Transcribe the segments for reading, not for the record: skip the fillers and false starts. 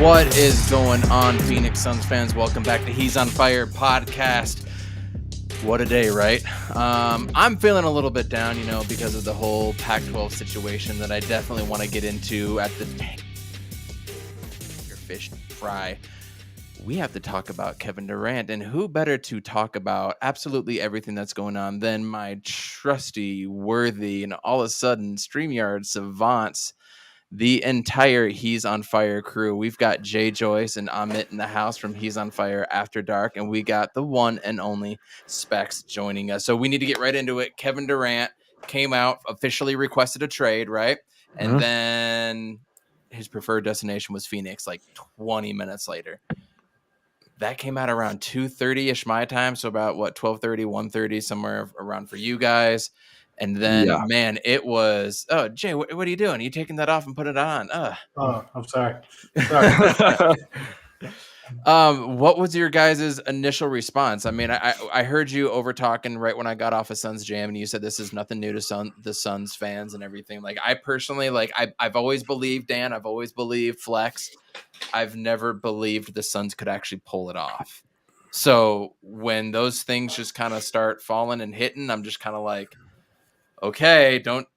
What is going on, Phoenix Suns fans? Welcome back to He's on Fire podcast. What a day, right? I'm feeling a little bit down, because of the whole Pac-12 situation that I definitely want to get into at the your fish fry. We have to talk about Kevin Durant, and who better to talk about absolutely everything that's going on than my trusty, worthy, and all of a sudden StreamYard savants, the entire He's on Fire crew. We've got Jay Joyce and Amit in the house from He's on Fire After Dark, and we got the one and only Specs joining us. So we need to get right into it. Kevin Durant came out, officially requested a trade, right? And then his preferred destination was Phoenix, like 20 minutes later. That came out around 2:30-ish my time, so about 12:30, 1:30, somewhere around for you guys. And then, man, it was. Oh, Jay, what are you doing? Are you taking that off and put it on? Oh, I'm sorry. What was your guys' initial response? I mean, I heard you over talking right when I got off of Suns Jam, and you said this is nothing new to the Suns fans and everything. Like, I personally, I've always believed Dan. I've always believed Flex. I've never believed the Suns could actually pull it off. So when those things just kind of start falling and hitting, I'm just kind of like, okay, don't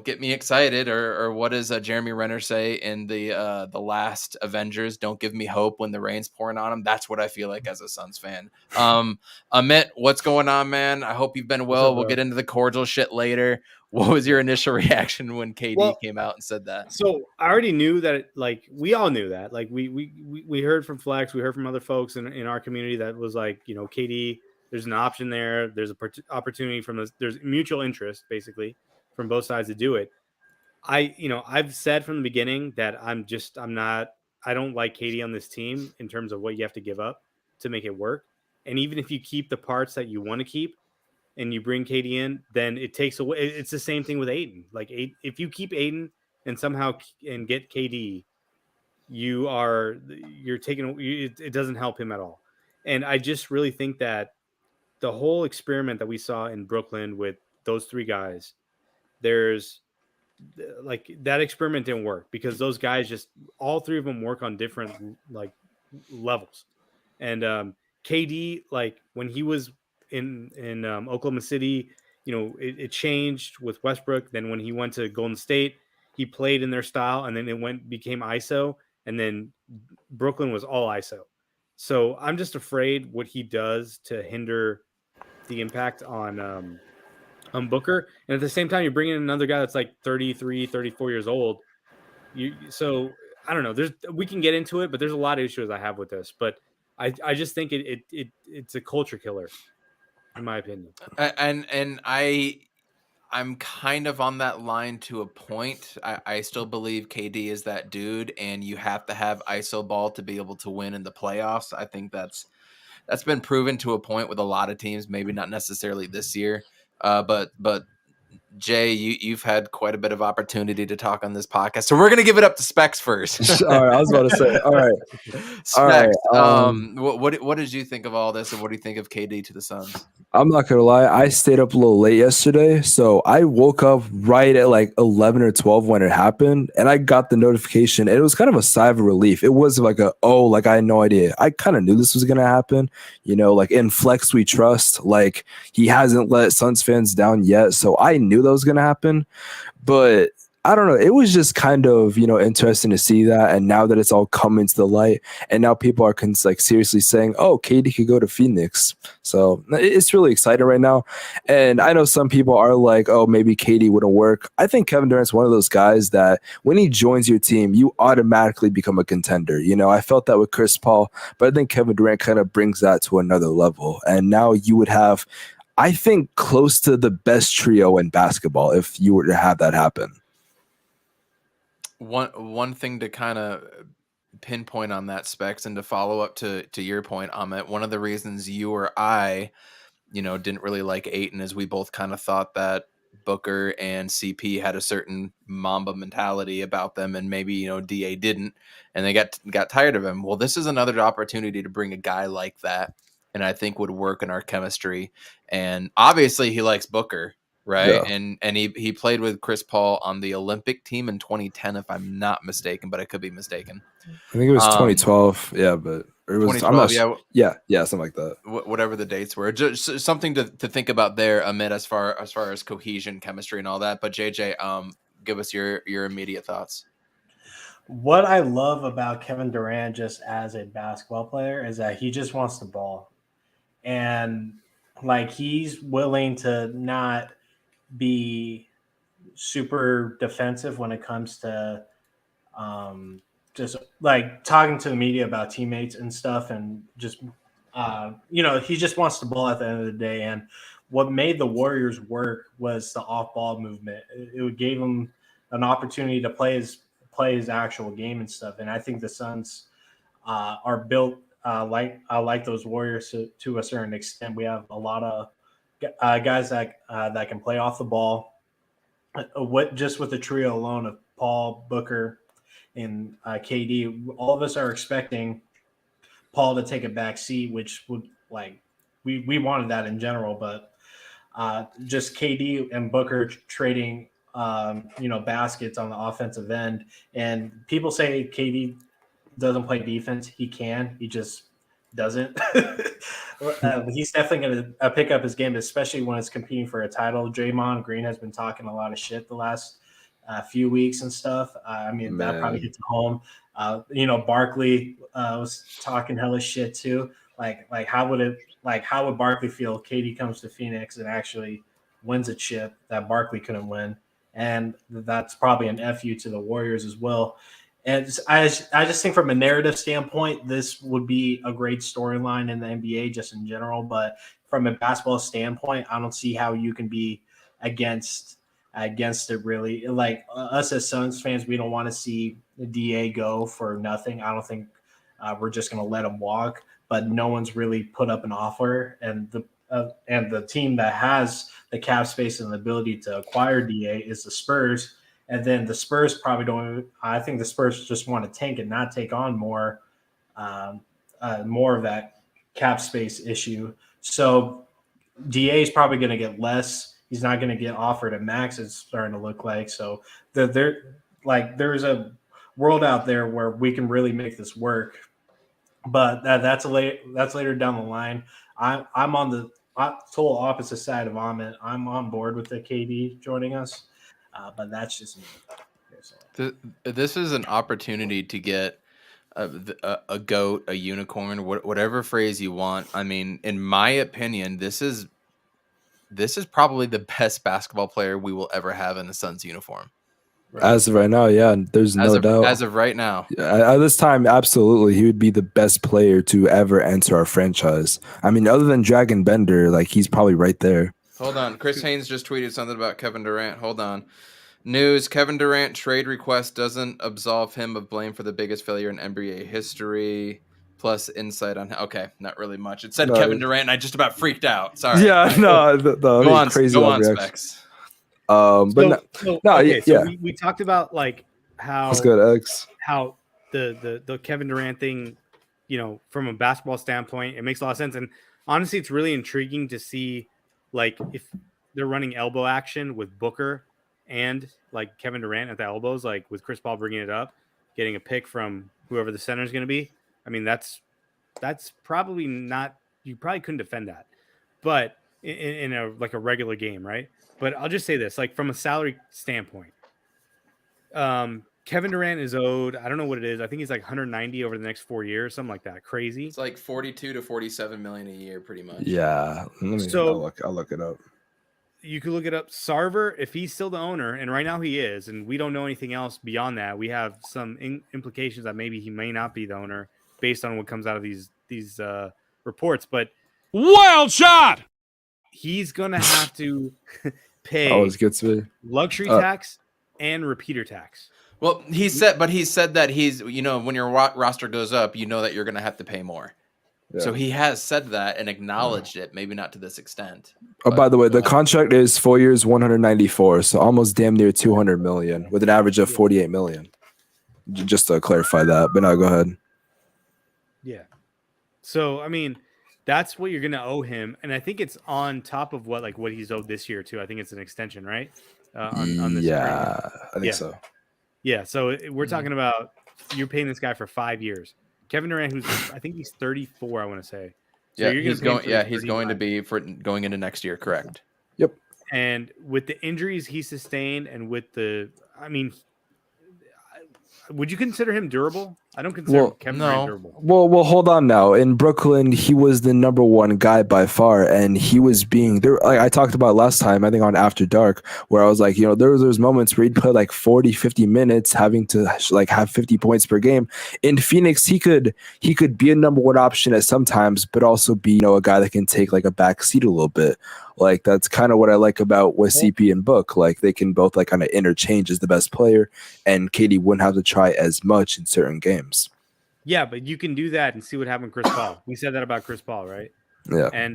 get me excited, or what does Jeremy Renner say in the last Avengers? Don't give me hope when the rain's pouring on them. That's what I feel like as a Suns fan. Amit, what's going on, man? I hope you've been well. We'll get into the cordial shit later. What was your initial reaction when KD came out and said that? So I already knew that, we all knew that. Like, we heard from Flex, we heard from other folks in our community that was like, KD, there's an option there. There's an opportunity there's mutual interest, basically, from both sides to do it. I've said from the beginning that I don't like KD on this team in terms of what you have to give up to make it work. And even if you keep the parts that you want to keep and you bring KD in, then it takes away. It's the same thing with Ayton. Like, if you keep Ayton and somehow and get KD, you're taking it doesn't help him at all. And I just really think that the whole experiment that we saw in Brooklyn with those three guys, that experiment didn't work because those guys all three of them work on different levels. And KD, when he was in Oklahoma City, it changed with Westbrook. Then when he went to Golden State, he played in their style, and then it became ISO, and then Brooklyn was all ISO. So I'm just afraid what he does to hinder the impact on Booker. And at the same time, you're bringing in another guy that's like 33, 34 years old. So I don't know. We can get into it, but there's a lot of issues I have with this. But I just think it's a culture killer, in my opinion. And I'm kind of on that line to a point. I still believe KD is that dude, and you have to have ISO ball to be able to win in the playoffs. I think that's been proven to a point with a lot of teams, maybe not necessarily this year. But Jay, you've had quite a bit of opportunity to talk on this podcast, so we're gonna give it up to Specs first. All right, I was about to say. All right, Specs. What did you think of all this, and what do you think of KD to the Suns? I'm not gonna lie, I stayed up a little late yesterday, so I woke up right at like 11 or 12 when it happened, and I got the notification. It was kind of a sigh of relief. It was like I had no idea. I kind of knew this was gonna happen. In Flex we trust. Like, he hasn't let Suns fans down yet, so I knew that was gonna happen. But I don't know. It was just kind of, interesting to see that. And now that it's all coming to the light, and now people are seriously saying, oh, KD could go to Phoenix. So it's really exciting right now. And I know some people are like, oh, maybe KD wouldn't work. I think Kevin Durant's one of those guys that when he joins your team, you automatically become a contender. I felt that with Chris Paul, but I think Kevin Durant kind of brings that to another level. And now you would have, I think, close to the best trio in basketball if you were to have that happen. One thing to kind of pinpoint on that, Specs, and to follow up to your point, Amit, one of the reasons you or I, didn't really like Ayton is we both kind of thought that Booker and CP had a certain Mamba mentality about them, and maybe DA didn't, and they got tired of him. Well, this is another opportunity to bring a guy like that, and I think would work in our chemistry. And obviously, he likes Booker. right? Yeah. And he played with Chris Paul on the Olympic team in 2010, if I'm not mistaken, but I could be mistaken. I think it was Um, 2012. Yeah, but it was. I'm 2012, not. yeah, Yeah, something like that. whatever the dates were, just something to think about there, Amit, as far as cohesion, chemistry, and all that. But JJ, give us your immediate thoughts. What I love about Kevin Durant just as a basketball player is that he just wants the ball. And like he's willing to not be super defensive when it comes to just like talking to the media about teammates and stuff and just he just wants the ball at the end of the day. And what made the Warriors work was the off-ball movement. It gave him an opportunity to play his actual game and stuff. And I think the Suns are built like those Warriors to a certain extent. We have a lot of guys that can play off the ball. Just with the trio alone of Paul, Booker, and KD, all of us are expecting Paul to take a back seat, which would we wanted that in general, but just KD and Booker trading baskets on the offensive end. And people say KD doesn't play defense. He can. He just doesn't. He's definitely going to pick up his game, especially when it's competing for a title. Draymond Green has been talking a lot of shit the last few weeks and stuff. That probably hits home. Barkley was talking hella shit too. Like how would Barkley feel if KD comes to Phoenix and actually wins a chip that Barkley couldn't win? And that's probably an FU to the Warriors as well. And I just think from a narrative standpoint, this would be a great storyline in the NBA just in general. But from a basketball standpoint, I don't see how you can be against it really. Like us as Suns fans, we don't want to see the DA go for nothing. I don't think we're just going to let him walk. But no one's really put up an offer, and the team that has the cap space and the ability to acquire DA is the Spurs. And then the Spurs probably don't. I think the Spurs just want to tank and not take on more of that cap space issue. So DA is probably going to get less. He's not going to get offered a max. It's starting to look like. So there's a world out there where we can really make this work. But that's later down the line. I'm on the total opposite side of Amit. I'm on board with the KD joining us. But that's just me. This is an opportunity to get a goat, a unicorn, whatever phrase you want. I mean, in my opinion, this is probably the best basketball player we will ever have in the Suns uniform. Right. As of right now, yeah, there's no doubt. As of right now, at this time, absolutely, he would be the best player to ever enter our franchise. I mean, other than Dragon Bender, he's probably right there. Hold on. Chris Haynes just tweeted something about Kevin Durant. Hold on. News: Kevin Durant trade request doesn't absolve him of blame for the biggest failure in NBA history. Plus insight on okay, not really much. It said Kevin Durant, and I just about freaked out. Sorry. Yeah, no, the crazy go on, Specs. We talked about how that's good, X. How the Kevin Durant thing, from a basketball standpoint, it makes a lot of sense. And honestly, it's really intriguing to see if they're running elbow action with Booker and Kevin Durant at the elbows, with Chris Paul bringing it up, getting a pick from whoever the center is going to be. I mean, that's probably not. You probably couldn't defend that, but in a regular game, right? But I'll just say this, from a salary standpoint, Kevin Durant is owed, I don't know what it is. I think he's 190 over the next 4 years, something like that. Crazy. It's 42 to 47 million a year, pretty much. Yeah. I'll look it up. You could look it up. Sarver, if he's still the owner, and right now he is, and we don't know anything else beyond that, we have some implications that maybe he may not be the owner based on what comes out of these reports. But wild shot. He's gonna have to pay always gets me luxury tax and repeater tax. Well, he said that he's when your roster goes up, that you're gonna have to pay more. Yeah. So he has said that and acknowledged it, maybe not to this extent. Oh, by the way, the contract is 4 years, 194, so almost damn near 200 million, with an average of 48 million. Just to clarify that, but no, go ahead. Yeah. So I mean, That's what you're gonna owe him, and I think it's on top of what he's owed this year too. I think it's an extension, right? On this agreement. Yeah, I think Yeah. so. Yeah, so we're talking about you're paying this guy for 5 years. Kevin Durant, who's I think he's 34, I want to say. So Yeah, you're he's gonna pay him going. for Yeah, the he's going to 39. be for going into next year. Correct. And with the injuries he sustained, and with would you consider him durable? I don't consider Well, Kevin no. Durant durable. Well, hold on now. In Brooklyn, he was the number one guy by far, and he was being there. Like I talked about last time, I think on After Dark, where I was like, there's moments where he'd play like 40, 50 minutes, having to like have 50 points per game. In Phoenix, he could be a number one option at sometimes, but also be a guy that can take like a back seat a little bit. Like that's kind of what I like about with CP and Book. Like they can both like kind of interchange as the best player, and KD wouldn't have to try as much in certain games. Yeah, but you can do that and see what happened with Chris Paul. We said that about Chris Paul, right? Yeah. And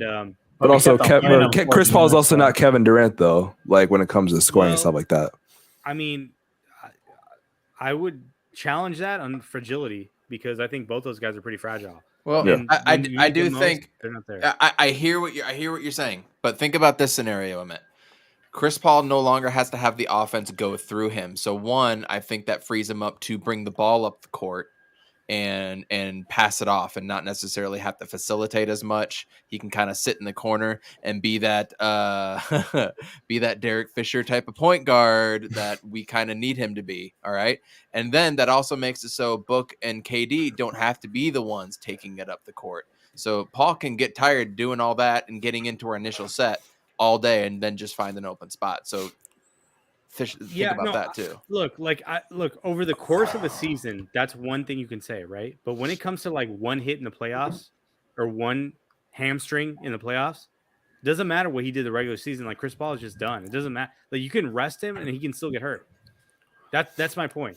But we also, kept on playing him Chris 40 Paul is minutes, also though. not Kevin Durant, though. Like when it comes to scoring and Well, stuff like that. I mean, I would challenge that on fragility because I think both those guys are pretty fragile. Well, Yeah. I when you I need do them most, think they're not there. I hear what you're saying, but think about this scenario, Emmett. Chris Paul no longer has to have the offense go through him. So one, I think that frees him up to bring the ball up the court and pass it off and not necessarily have to facilitate as much. He can kind of sit in the corner and be that be that Derek Fisher type of point guard that we kind of need him to be. All right. And then that also makes it so Book and KD don't have to be the ones taking it up the court. So Paul can get tired doing all that and getting into our initial set all day and then just find an open spot. So think about that too. Look, over the course of a season, that's one thing you can say, right? But when it comes to like one hit in the playoffs or one hamstring in the playoffs, it doesn't matter what he did the regular season. Like Chris Paul is just done. It doesn't matter. Like you can rest him and he can still get hurt. That's my point.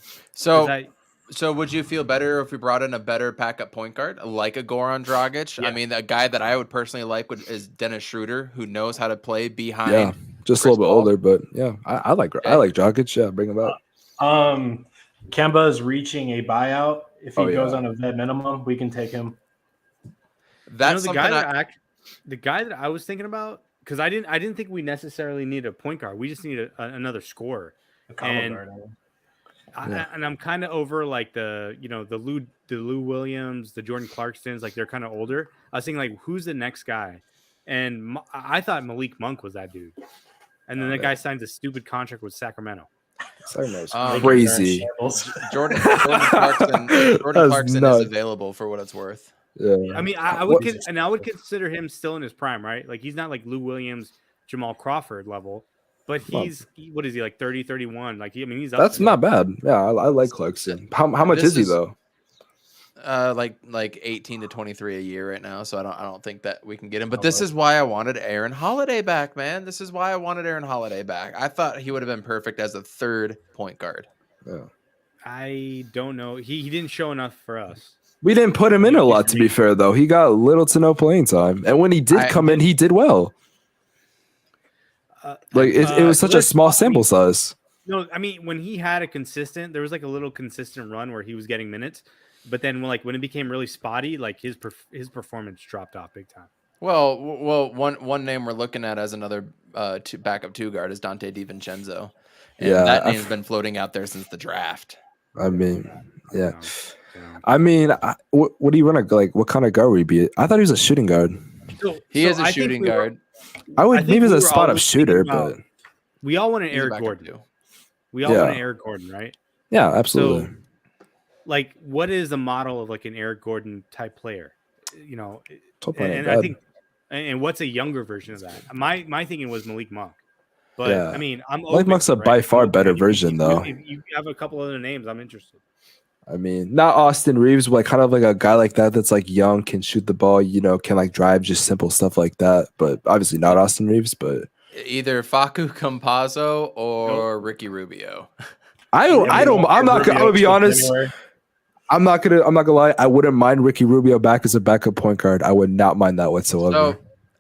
So would you feel better if we brought in a better backup point guard like a Goran Dragic? Yeah. I mean, a guy that I would personally like is Dennis Schroeder, who knows how to play behind. Yeah, just a Chris little bit Paul. older, but yeah, I like Jokic. Yeah, bring him up. Kemba is reaching a buyout. If he Oh, goes yeah. on a vet minimum, we can take him. That's the something guy that I was thinking about, because I didn't think we necessarily need a point guard. We just need another scorer. A combo And- guard. And I'm kind of over like the Lou Williams, the Jordan Clarksons, like they're kind of older. I was thinking like, who's the next guy? And I thought Malik Monk was that dude. And then the guy signs a stupid contract with Sacramento. Crazy. Jordan Clarkson That's is nuts. available for what it's worth. Yeah. I mean, I would I would consider him still in his prime, right? Like he's not like Lou Williams, Jamal Crawford level, but what is he like 30, 31? Like he's up That's there. not bad. Yeah, I like Clarkson. How much This is he is- though? Like 18 to 23 a year right now. So I don't think that we can get him. But this is why I wanted Aaron Holiday back, man. This is why I wanted Aaron Holiday back. I thought he would have been perfect as a third point guard. Yeah. I don't know. He didn't show enough for us. We didn't put him in a lot, to be fair, though. He got little to no playing time, and when he did come in, he did well. It was such a small sample size. No, I mean when he had there was like a little consistent run where he was getting minutes, but then when it became really spotty, like his performance dropped off big time. Well, one name we're looking at as another backup two guard is Dante DiVincenzo. And Yeah, that name's been floating out there since the draft. I mean, yeah. You know. I mean, what do you run? Like, what kind of guard would he be? I thought he was a shooting guard. He is a I think shooting we were- guard. I would think maybe as we a were spot up always shooter, thinking about- but We all want an He's a Eric backup Gordon. too. We all want an Eric Gordon, right? yeah, absolutely. So, like, what is the model of like an Eric Gordon type player? You know, Top line ain't and I bad. think, and what's a younger version of that? My thinking was Malik Monk, but Yeah. I mean, I'm Malik open Monk's to a it, by right? far If better you- version, though. If you have a couple other names, I'm interested. I mean, not Austin Reeves, but like kind of like a guy like that that's like young, can shoot the ball, can like drive, just simple stuff like that. But obviously not Austin Reeves. But Either Facu Campazzo or Ricky Rubio. I'm gonna be honest. Anywhere. I'm not gonna lie. I wouldn't mind Ricky Rubio back as a backup point guard. I would not mind that whatsoever. So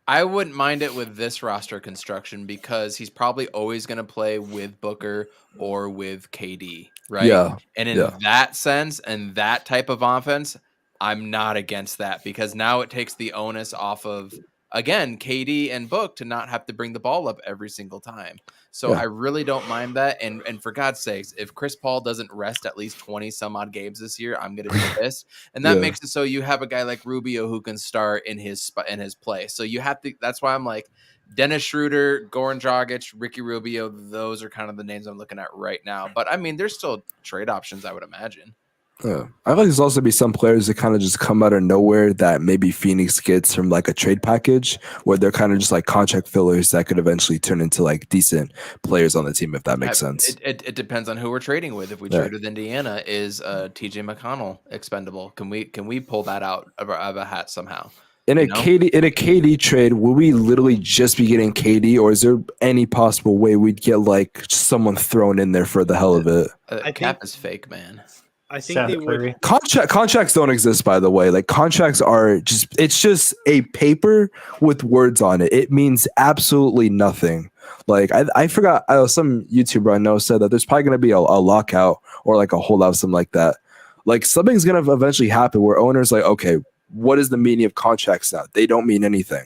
I wouldn't mind it with this roster construction because he's probably always going to play with Booker or with KD, right? Yeah, And in yeah. that sense and that type of offense, I'm not against that because now it takes the onus off of, again, KD and Book to not have to bring the ball up every single time. So Yeah. I really don't mind that. And for God's sakes, if Chris Paul doesn't rest at least 20 some odd games this year, I'm going to be pissed. And that Yeah. makes it so you have a guy like Rubio who can start in his place. So you have to. That's why I'm like Dennis Schroeder, Goran Dragic, Ricky Rubio. Those are kind of the names I'm looking at right now. But I mean, there's still trade options, I would imagine. Yeah. I feel like there's also be some players that kind of just come out of nowhere that maybe Phoenix gets from like a trade package where they're kind of just like contract fillers that could eventually turn into like decent players on the team, if that makes sense. It depends on who we're trading with. If we trade with Indiana, is TJ McConnell expendable? Can we pull that out of a hat somehow? In a KD trade, will we literally just be getting KD, or is there any possible way we'd get like someone thrown in there for the hell of it? Cap is fake, man. I think they would. Contracts don't exist, by the way. Like contracts are it's just a paper with words on it. It means absolutely nothing. Like I forgot some YouTuber I know said that there's probably going to be a lockout or like a holdout, something like that. Like something's going to eventually happen where owners like, okay, what is the meaning of contracts now? They don't mean anything.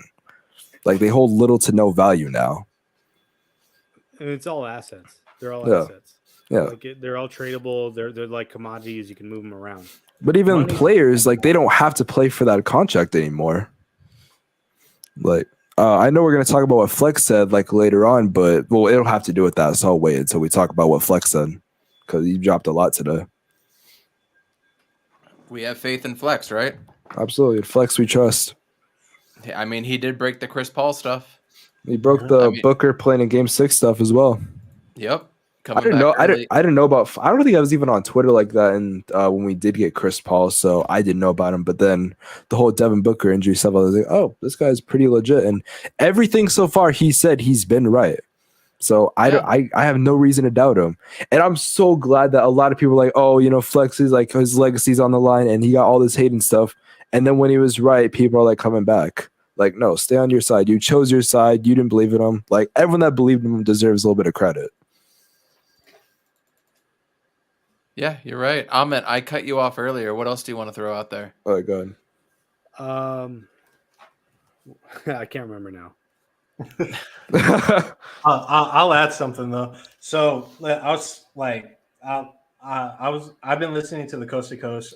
Like they hold little to no value now. And it's all assets. They're all assets. Yeah, like they're all tradable. They're like commodities. You can move them around. But even players, like they don't have to play for that contract anymore. Like I know we're gonna talk about what Flex said like later on, but well, it'll have to do with that. So I'll wait until we talk about what Flex said because he dropped a lot today. We have faith in Flex, right? Absolutely, Flex we trust. I mean, he did break the Chris Paul stuff. He broke the Booker playing in Game 6 stuff as well. Yep. I didn't know. I didn't know about. I don't think I was even on Twitter like that. And when we did get Chris Paul, so I didn't know about him. But then the whole Devin Booker injury stuff, I was like, oh, this guy's pretty legit. And everything so far he said, he's been right. So I have no reason to doubt him. And I'm so glad that a lot of people are like, oh, you know, Flex is like his legacy's on the line, and he got all this hate and stuff. And then when he was right, people are like coming back. Like, no, stay on your side. You chose your side. You didn't believe in him. Like everyone that believed in him deserves a little bit of credit. Yeah, you're right. Ahmet, I cut you off earlier. What else do you want to throw out there? All right, go ahead. I can't remember now. I'll add something though. So I was like, I've been listening to the Coast to Coast.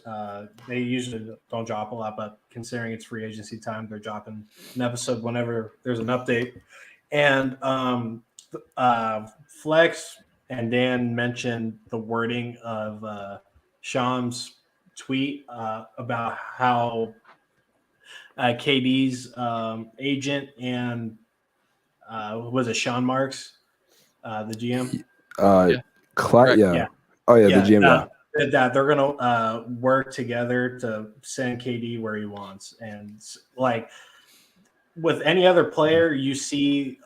They usually don't drop a lot, but considering it's free agency time, they're dropping an episode whenever there's an update. And Flex and Dan mentioned the wording of Sham's tweet about how KD's agent and was it Sean Marks, the GM? Yeah. Oh yeah, the GM. That they're gonna work together to send KD where he wants, and like with any other player, you see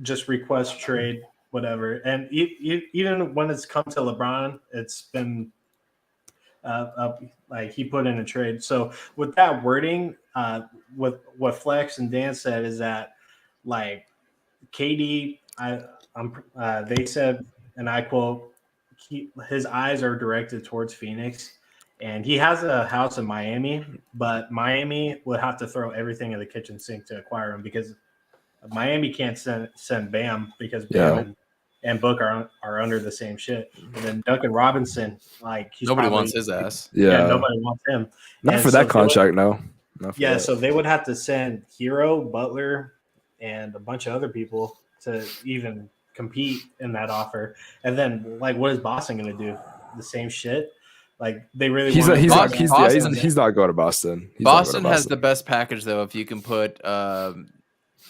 just request trade. Whatever, and even when it's come to LeBron, it's been like he put in a trade. So with that wording, with what Flex and Dan said is that like KD, they said, and I quote, his eyes are directed towards Phoenix, and he has a house in Miami, but Miami would have to throw everything in the kitchen sink to acquire him because Miami can't send Bam because Bam and Book are under the same shit. And then Duncan Robinson, like nobody wants his ass. Yeah, nobody wants him. Not for that contract, no. So they would have to send Hero, Butler, and a bunch of other people to even compete in that offer. And then, like, what is Boston going to do? The same shit. Like they really. He's not going to Boston. Boston has the best package though. If you can put.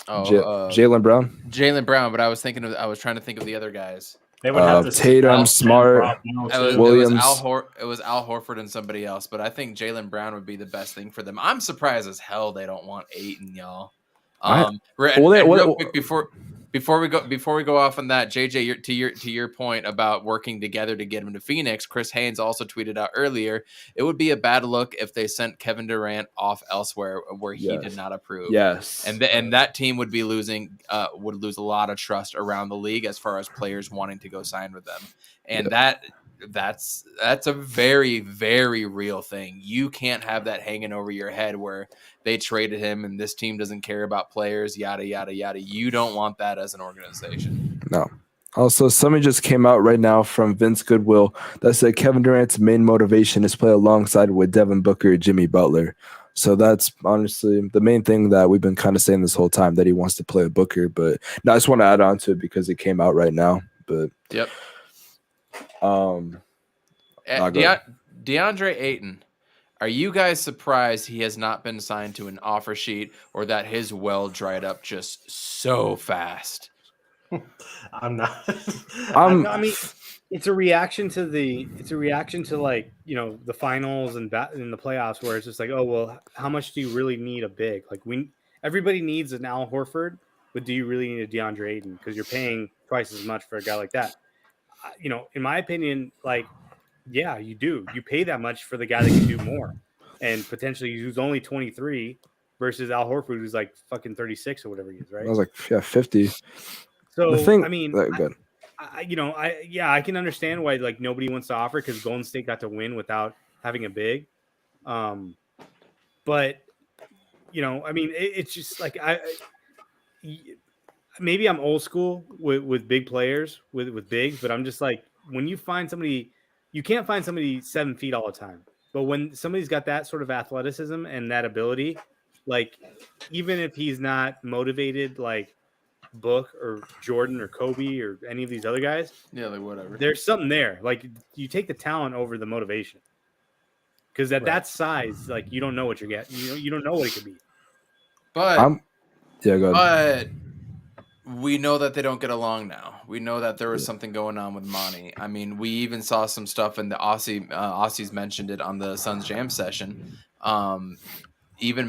Jaylen Brown. Jaylen Brown, but I was trying to think of the other guys. They would have to Tatum, Smart, Williams. It was Al Horford and somebody else, but I think Jaylen Brown would be the best thing for them. I'm surprised as hell they don't want Ayton, y'all. Real quick before we go off on that, JJ, to your point about working together to get him to Phoenix, Chris Haynes also tweeted out earlier, it would be a bad look if they sent Kevin Durant off elsewhere where he did not approve. Yes, and that team would be lose a lot of trust around the league as far as players wanting to go sign with them, and that's a very, very real thing. You can't have that hanging over your head where they traded him and this team doesn't care about players, yada, yada, yada. You don't want that as an organization. No. Also, something just came out right now from Vince Goodwill that said Kevin Durant's main motivation is play alongside with Devin Booker and Jimmy Butler. So that's honestly the main thing that we've been kind of saying this whole time, that he wants to play with Booker. But no, I just want to add on to it because it came out right now. But Yep. go DeAndre Ayton, are you guys surprised he has not been signed to an offer sheet, or that his well dried up just so fast? I'm not. I mean, it's a reaction to like, you know, the finals and in the playoffs, where it's just like, oh well, how much do you really need a big? Like, everybody needs an Al Horford, but do you really need a DeAndre Ayton? Because you're paying twice as much for a guy like that. You know, in my opinion, like, yeah, you do. You pay that much for the guy that can do more, and potentially who's only 23 versus Al Horford, who's like fucking 36 or whatever he is, right? I was like, yeah, 50. So The thing, I mean, good. I can understand why like nobody wants to offer, because Golden State got to win without having a big. But you know, I mean, it's just like maybe I'm old school with big players with bigs, but I'm just like, when you find somebody, you can't find somebody 7 feet all the time. But when somebody's got that sort of athleticism and that ability, like, even if he's not motivated like Book or Jordan or Kobe or any of these other guys, Yeah, like whatever. there's something there. Like, you take the talent over the motivation, because at that size, like, you don't know what you're getting. You don't know what it could be. But Go ahead. But we know that they don't get along now. We know that there was something going on with Monty. I mean, we even saw some stuff in the Aussies mentioned it on the Suns Jam session. Gavin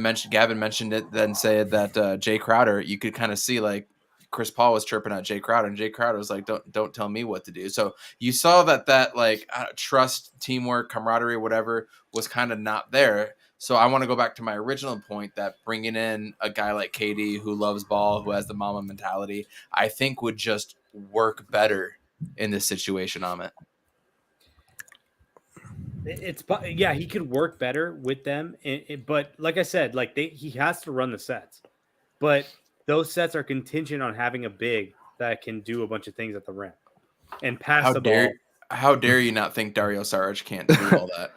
mentioned it, then said that Jay Crowder, you could kind of see like Chris Paul was chirping at Jay Crowder, and Jay Crowder was like, "Don't tell me what to do." So you saw that like trust, teamwork, camaraderie, whatever, was kind of not there. So I want to go back to my original point that bringing in a guy like KD, who loves ball, who has the mama mentality, I think would just work better in this situation. He could work better with them, but like I said, like he has to run the sets, but those sets are contingent on having a big that can do a bunch of things at the rim and pass the ball. How dare you not think Dario Saric can't do all that?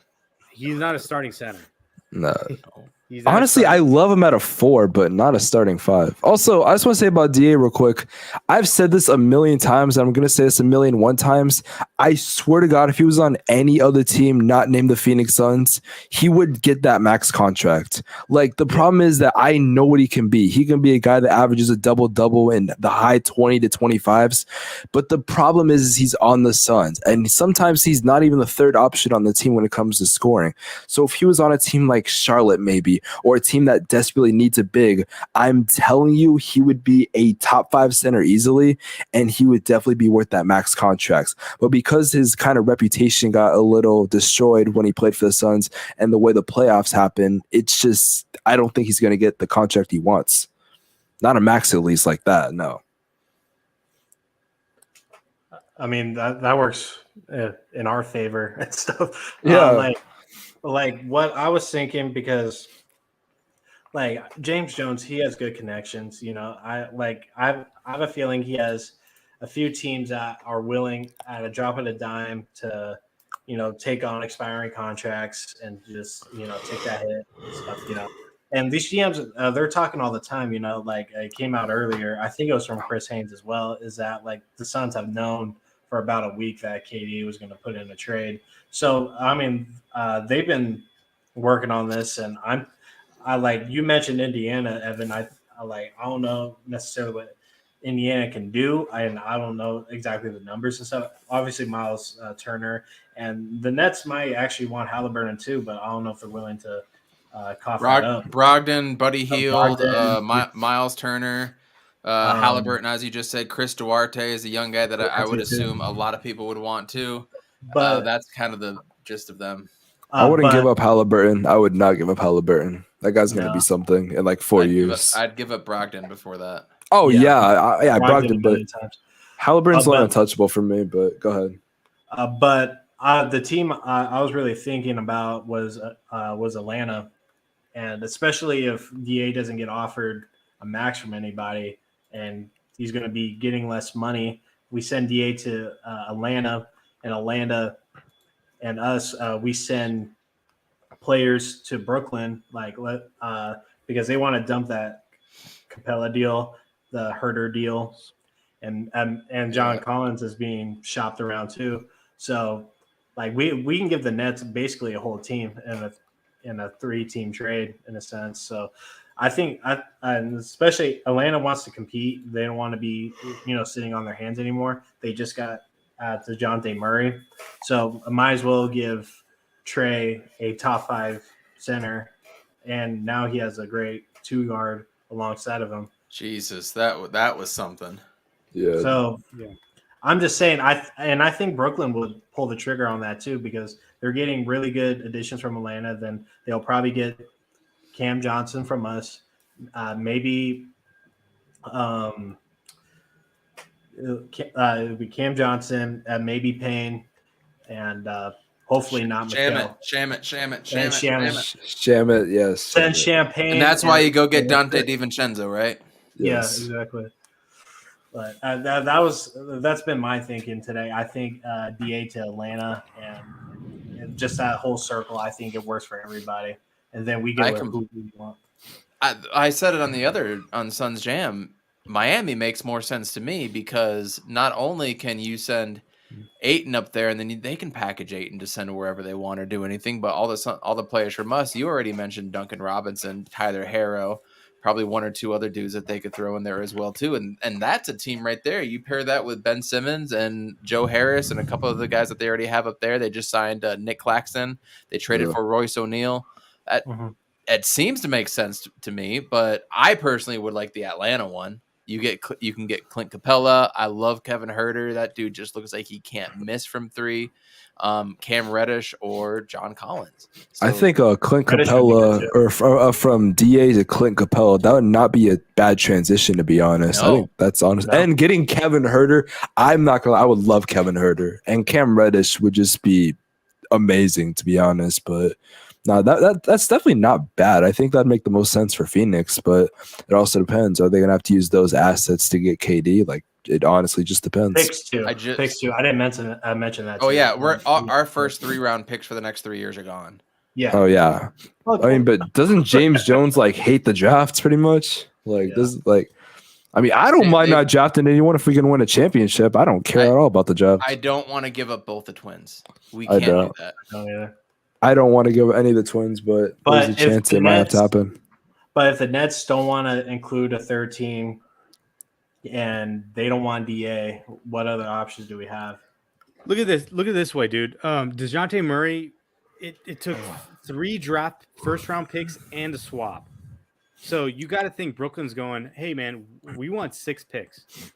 He's not a starting center. No. He's Honestly, I love him at a 4, but not a starting 5. Also, I just want to say about DA real quick. I've said this a million times, and I'm going to say this 1,000,001 times. I swear to God, if he was on any other team not named the Phoenix Suns, he would get that max contract. Like, the problem is that I know what he can be. He can be a guy that averages a double-double in the high 20 to 25s. But the problem is he's on the Suns, and sometimes he's not even the third option on the team when it comes to scoring. So if he was on a team like Charlotte, maybe, or a team that desperately needs a big, I'm telling you, he would be a top 5 center easily, and he would definitely be worth that max contracts. But because his kind of reputation got a little destroyed when he played for the Suns and the way the playoffs happen, it's just, I don't think he's going to get the contract he wants. Not a max at least like that, no. I mean, that works in our favor and stuff. Yeah. Like what I was thinking, because like James Jones, he has good connections. You know, I have a feeling he has a few teams that are willing at a drop of a dime to, you know, take on expiring contracts and just, you know, take that hit and stuff, you know. And these GMs, they're talking all the time, you know, like it came out earlier. I think it was from Chris Haynes as well, is that like the Suns have known for about a week that KD was going to put in a trade. So, I mean, they've been working on this, and I like you mentioned Indiana, Evan. I don't know necessarily what Indiana can do. I don't know exactly the numbers and stuff. Obviously, Miles Turner and the Nets might actually want Halliburton too, but I don't know if they're willing to cough that up. Brogdon, Buddy Hield, Brogdon. Miles Turner, Halliburton, as you just said. Chris Duarte is a young guy that I would assume a lot of people would want too. But that's kind of the gist of them. I wouldn't give up Halliburton. I would not give up Halliburton. That guy's going to be something in like 4 years. I'd give up Brogdon before that. Oh, yeah. Brogdon, but times. Halliburton's not untouchable for me, but go ahead. But The team I was really thinking about was Atlanta, and especially if Da doesn't get offered a max from anybody, and he's going to be getting less money. We send Da to Atlanta, and Atlanta and us, we send players to Brooklyn, because they want to dump that Capella deal, the Herder deal, and John Collins is being shopped around too. So, like we can give the Nets basically a whole team in a 3-team trade in a sense. So, I think and especially Atlanta wants to compete. They don't want to be sitting on their hands anymore. They just got DeJounte Murray, so I might as well give Trey a top 5 center, and now he has a great 2-guard alongside of him. Jesus, that was something. Yeah. So I'm just saying, I think Brooklyn would pull the trigger on that too, because they're getting really good additions from Atlanta. Then they'll probably get Cam Johnson from us, maybe it would be Cam Johnson, maybe Payne, and hopefully not Mikal. Shamit, yes. Send Champagne. And that's why you go get Dante DiVincenzo, right? Yes. Yeah, exactly. But that's been my thinking today. I think Da to Atlanta and just that whole circle. I think it works for everybody, and then we get who we want. I said it on Suns Jam. Miami makes more sense to me because not only can you send Ayton up there, and then they can package Ayton to send wherever they want or do anything. But all the players from us, you already mentioned Duncan Robinson, Tyler Harrow, probably 1 or 2 other dudes that they could throw in there as well too. And that's a team right there. You pair that with Ben Simmons and Joe Harris and a couple of the guys that they already have up there. They just signed Nick Claxton. They traded for Royce O'Neal. It seems to make sense to me, but I personally would like the Atlanta one. You can get Clint Capella. I love Kevin Herter. That dude just looks like he can't miss from 3. Cam Reddish or John Collins. So, I think Clint Capella or from DA to Clint Capella, that would not be a bad transition, to be honest. No. I think that's honest. No. And getting Kevin Herter, I would love Kevin Herter, and Cam Reddish would just be amazing, to be honest. But no, that's definitely not bad. I think that'd make the most sense for Phoenix, but it also depends. Are they gonna have to use those assets to get KD? Like, it honestly just depends. Picks too. I didn't mention that. Oh yeah, our first 3-round picks for the next 3 years are gone. Yeah. Oh yeah. I mean, but doesn't James Jones hate the drafts pretty much? I don't mind not drafting anyone if we can win a championship. I don't care at all about the draft. I don't want to give up both the twins. We can't do that. I don't either. I don't want to give any of the twins, but there's a chance it might have to happen. But if the Nets don't want to include a 3rd team and they don't want DA, what other options do we have? Look at this way, dude. DeJounte Murray, it took 3 draft first-round picks and a swap. So you got to think Brooklyn's going, hey, man, we want 6 picks.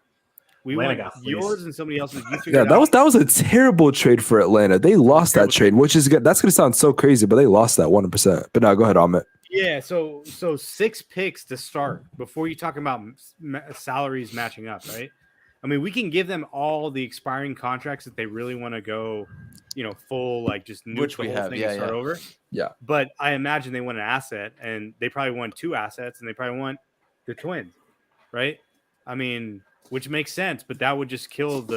We want yours and somebody else's. That was a terrible trade for Atlanta. They lost that trade, which is good. That's going to sound so crazy, but they lost that 100%. But now go ahead, Amit. Yeah, so 6 picks to start before you talk about salaries matching up, right? I mean, we can give them all the expiring contracts that they really want to go, full just nuke the whole thing and start over. Yeah, but I imagine they want an asset, and they probably want 2 assets, and they probably want the twins, right? I mean, which makes sense, but that would just kill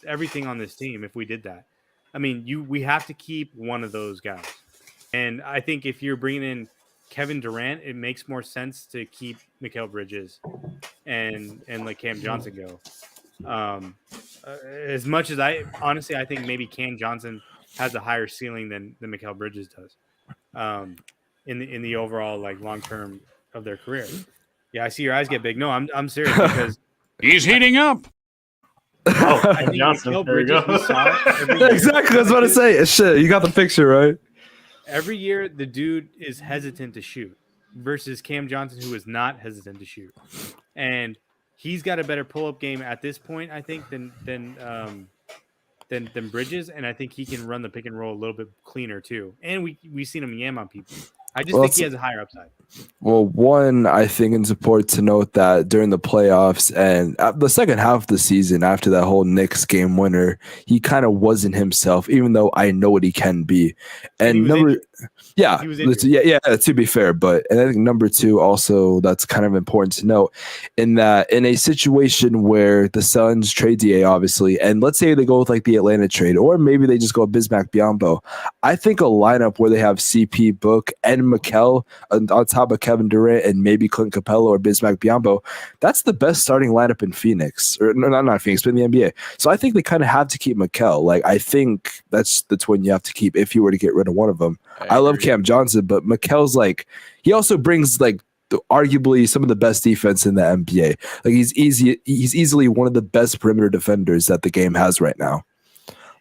everything on this team if we did that. I mean, we have to keep one of those guys, and I think if you're bringing in Kevin Durant, it makes more sense to keep Mikal Bridges and let Cam Johnson go. As much as I think maybe Cam Johnson has a higher ceiling than Mikal Bridges does, in the overall long term of their career. Yeah, I see your eyes get big. No, I'm serious because he's heating up. Oh, Johnson, there you go. Exactly, I was about to say. Shit, you got the picture right. Every year, the dude is hesitant to shoot versus Cam Johnson, who is not hesitant to shoot, and he's got a better pull-up game at this point, I think, than Bridges, and I think he can run the pick and roll a little bit cleaner too. And we seen him yam on people. I just Well, think he has a higher upside. Well, one, I think it's important to note that during the playoffs and the second half of the season, after that whole Knicks game winner, he kind of wasn't himself, even though I know what he can be. And he And was number, injured. yeah, He was injured. yeah, to be fair, but and I think number two also that's kind of important to note in that in a situation where the Suns trade DA obviously, and let's say they go with like the Atlanta trade, or maybe they just go Bismack Biyombo. I think a lineup where they have CP, Book, and Mikal on top of Kevin Durant and maybe Clint Capella or Bismack Biyombo, that's the best starting lineup in Phoenix, or no, not Phoenix, but in the NBA. So I think they kind of have to keep Mikal. Like I think that's the twin you have to keep if you were to get rid of one of them. I love Cam Johnson, but Mikal's like he also brings like arguably some of the best defense in the NBA. Like he's easily one of the best perimeter defenders that the game has right now.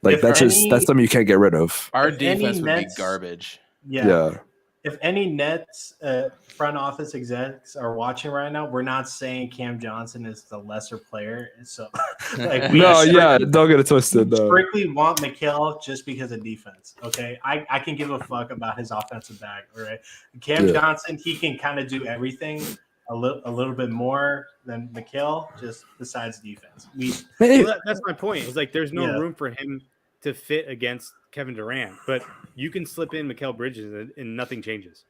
Like that's something you can't get rid of. Our defense would be garbage. Yeah. If any Nets front office execs are watching right now, we're not saying Cam Johnson is the lesser player. So, like, don't get it twisted. We strictly want Mikal just because of defense. Okay, I can give a fuck about his offensive back. All right, Cam Johnson, he can kind of do everything a little bit more than Mikal, just besides defense. That's my point. It's like there's no room for him to fit against Kevin Durant, but you can slip in Mikal Bridges and nothing changes.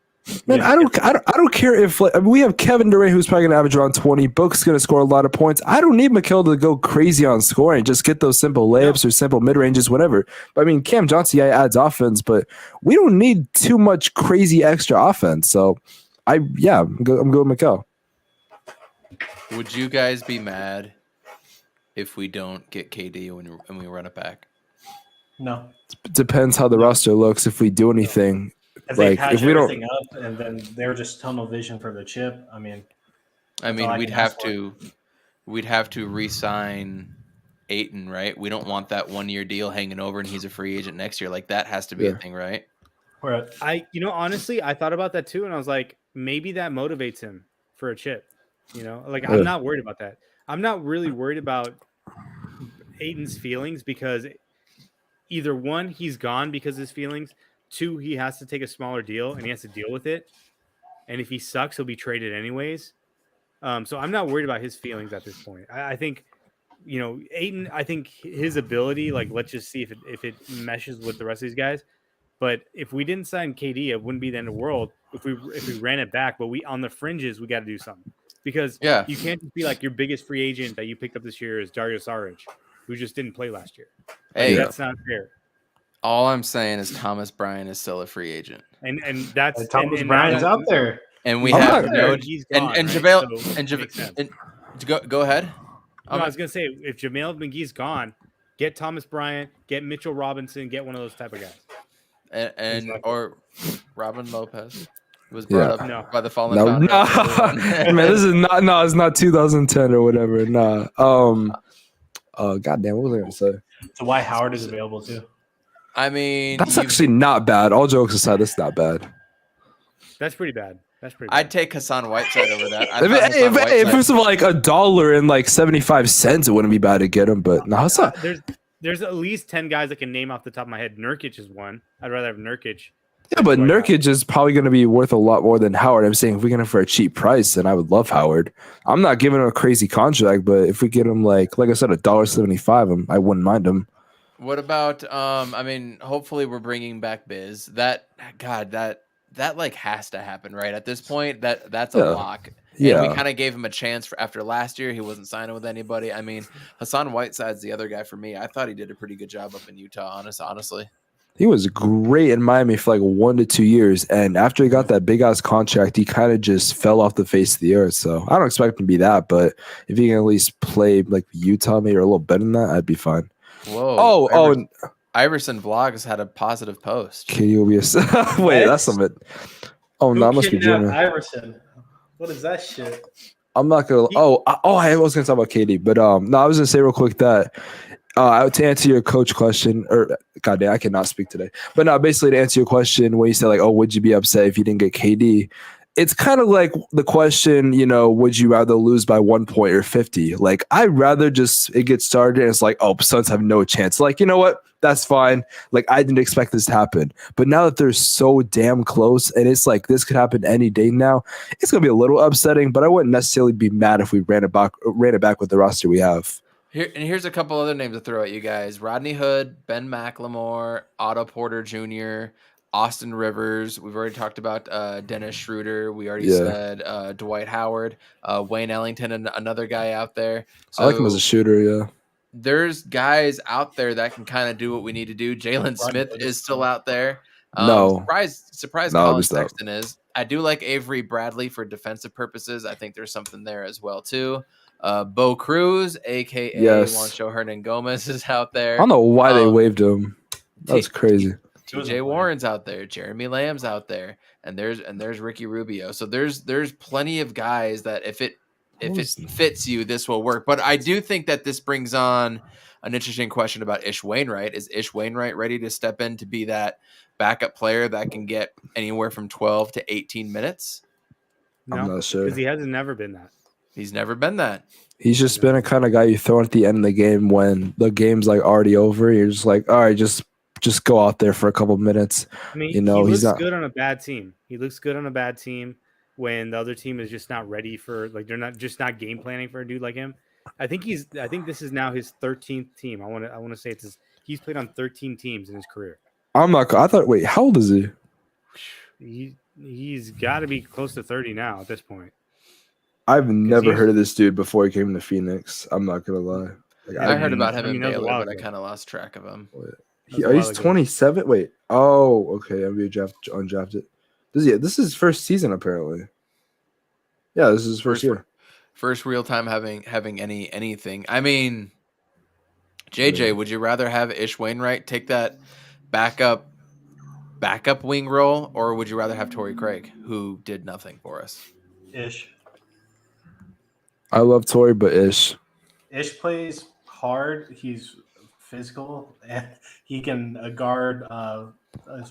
Man, I don't care if we have Kevin Durant who's probably gonna average around 20. Book's gonna score a lot of points. I don't need Mikal to go crazy on scoring. Just get those simple layups or simple mid ranges, whatever. But I mean, Cam Johnson adds offense, but we don't need too much crazy extra offense. So I'm going Mikal. Would you guys be mad if we don't get KD when we run it back? No. Depends how the roster looks. If we do anything, if they patch everything up and then they're just tunnel vision for the chip, I mean, we'd have to re-sign Ayton, right? We don't want that 1 year deal hanging over and he's a free agent next year. Like that has to be a thing, right? Honestly, I thought about that too, and I was like, maybe that motivates him for a chip. I'm not worried about that. I'm not really worried about Ayton's feelings because either one, he's gone because of his feelings. Two, he has to take a smaller deal and he has to deal with it. And if he sucks, he'll be traded anyways. So I'm not worried about his feelings at this point. I think, Ayton, I think his ability, like, let's just see if it meshes with the rest of these guys. But if we didn't sign KD, it wouldn't be the end of the world if we ran it back. But we on the fringes, we got to do something because you can't just be like your biggest free agent that you picked up this year is Dario Saric, who just didn't play last year. Hey, that's not fair. All I'm saying is Thomas Bryant is still a free agent, and that's Thomas Bryant's out there, and we have he's gone, and JaVale go ahead. No, I was gonna say if JaVale McGee's gone, get Thomas Bryant, get Mitchell Robinson, get one of those type of guys, or Robin Lopez was brought up by the fallen founder. Man, this is it's not 2010 or whatever. Goddamn, what was I gonna say? So Dwight Howard is available too. I mean, that's actually not bad. All jokes aside, that's not bad. That's pretty bad. I'd take Hassan Whiteside over that. First of all, like $1 and like 75 cents, it wouldn't be bad to get him. But no, Hassan. There's at least 10 guys I can name off the top of my head. Nurkic is one. I'd rather have Nurkic. Yeah, but Nurkic is probably going to be worth a lot more than Howard. I'm saying if we get him for a cheap price, then I would love Howard. I'm not giving him a crazy contract, but if we get him like I said, $1.75, I wouldn't mind him. What about hopefully we're bringing back Biz. That like has to happen, right? At this point, that's a lock. Yeah, we kind of gave him a chance after last year. He wasn't signing with anybody. I mean, Hassan Whiteside's the other guy for me. I thought he did a pretty good job up in Utah, honestly. He was great in Miami for like 1 to 2 years, and after he got that big ass contract, he kind of just fell off the face of the earth. So I don't expect him to be that, but if he can at least play like Utah, maybe or a little better than that, I'd be fine. Whoa! Iverson Vlogs had a positive post. KUBS. Wait, that's something. Oh no, that must be Jimmy. Iverson. What is that shit? I'm not gonna. I was gonna talk about KD, but no, I was gonna say real quick that to answer your coach question, or goddamn, I cannot speak today. But no, basically to answer your question, when you say like, would you be upset if you didn't get KD? It's kind of like the question, would you rather lose by 1 point or 50? Like, I'd rather just it get started and it's like, Suns have no chance. Like, you know what? That's fine. Like, I didn't expect this to happen. But now that they're so damn close, and it's like this could happen any day now, it's gonna be a little upsetting. But I wouldn't necessarily be mad if we ran it back with the roster we have. Here's a couple other names to throw at you guys: Rodney Hood, Ben McLemore, Otto Porter Jr., Austin Rivers. We've already talked about Dennis Schroeder. We already said Dwight Howard, Wayne Ellington, and another guy out there. So I like him as a shooter. Yeah. There's guys out there that can kind of do what we need to do. Jalen Smith is still out there. No. Surprise No, Colin just that. Sexton is. I do like Avery Bradley for defensive purposes. I think there's something there as well, too. Bo Cruz, a.k.a. Yes. Juancho Hernan Gomez, is out there. I don't know why they waived him. That was crazy. TJ Warren's out there. Jeremy Lamb's out there. And there's Ricky Rubio. So there's plenty of guys that if it fits you, this will work. But I do think that this brings on an interesting question about Ish Wainwright. Is Ish Wainwright ready to step in to be that backup player that can get anywhere from 12 to 18 minutes? I'm not sure. Because he has never been that. He's never been that. He's just been a kind of guy you throw at the end of the game when the game's like already over. You're just like, all right, just go out there for a couple minutes. I mean, you know, he he's looks not good on a bad team. He looks good on a bad team when the other team is just not ready for, like, they're not game planning for a dude like him. I think this is now his 13th team. I want to say he's played on 13 teams in his career. Wait, how old is he? He's got to be close to 30 now at this point. I've never heard of this dude before he came to Phoenix. I'm not gonna lie. Like, I heard about him in that was a Baylor, while but I ago. kind of lost track of him. He's 27. Wait. Oh, okay. NBA undrafted. This is his first season apparently. Yeah, this is his first year. First real time having anything. I mean, JJ, would you rather have Ish Wainwright take that backup wing role, or would you rather have Torrey Craig, who did nothing for us? Ish. I love Torrey, but Ish plays hard. He's physical, and he can guard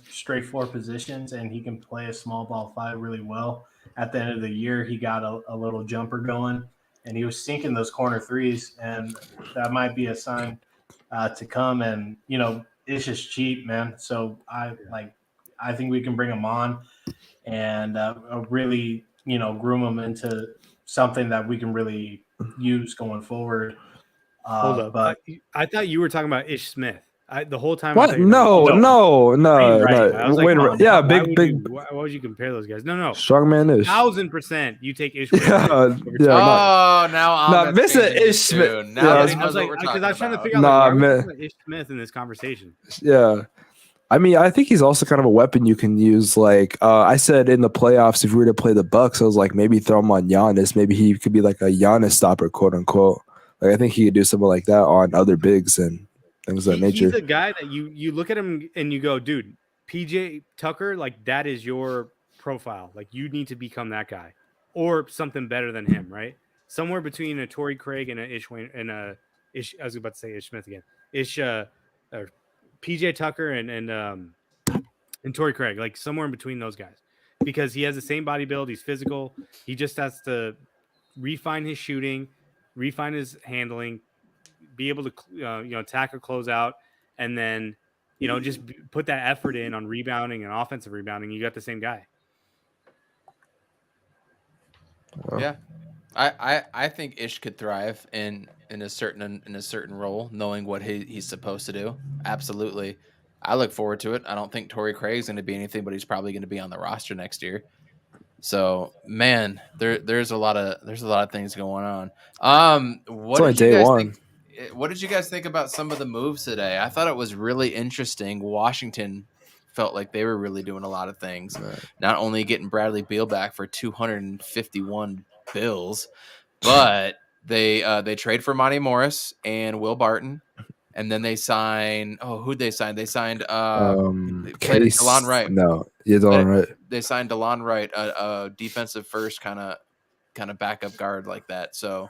straight four positions, and he can play a small ball five really well. At the end of the year, he got a little jumper going, and he was sinking those corner threes, and that might be a sign to come. And Ish is cheap, man. So I think we can bring him on and really groom him into something that we can really use going forward. Hold up. But I thought you were talking about Ish Smith. The whole time. what? No. Right. I was like, Wainwright. Yeah, big. Why would you compare those guys? No. Strongman Ish. 1,000% you take Ish. Yeah, Now I'm Mr. Ish Smith. Now Yeah, he knows what we're talking because I was trying to about. figure out why Ish Smith in this conversation. Yeah. I mean, I think he's also kind of a weapon you can use. Like I said in the playoffs, if we were to play the Bucks, I was like, maybe throw him on Giannis. Maybe he could be like a Giannis stopper, quote unquote. Like I think he could do something like that on other bigs and things of that nature. He's a guy that you look at him and you go, dude, PJ Tucker, like that is your profile. Like you need to become that guy or something better than him, right? Somewhere between a Torrey Craig and a Ish Wayne and a Ish. I was about to say Ish Smith again. Or PJ Tucker and Torrey Craig, like somewhere in between those guys, because he has the same body build. He's physical. He just has to refine his shooting, refine his handling, be able to tackle, close out, and then just put that effort in on rebounding and offensive rebounding. You got the same guy. Yeah, I think Ish could thrive in a certain role, knowing what he's supposed to do. Absolutely, I look forward to it. I don't think Torrey Craig's going to be anything, but he's probably going to be on the roster next year. So, man, there's a lot of things going on. What did you guys think about some of the moves today? I thought it was really interesting. Washington felt like they were really doing a lot of things. Right. Not only getting Bradley Beal back for $251 bills, but they trade for Monty Morris and Will Barton, and then they sign. Oh, who'd they sign? They signed DeLon Wright. No, yeah, DeLon Wright. They signed DeLon Wright, a defensive first kind of backup guard like that. So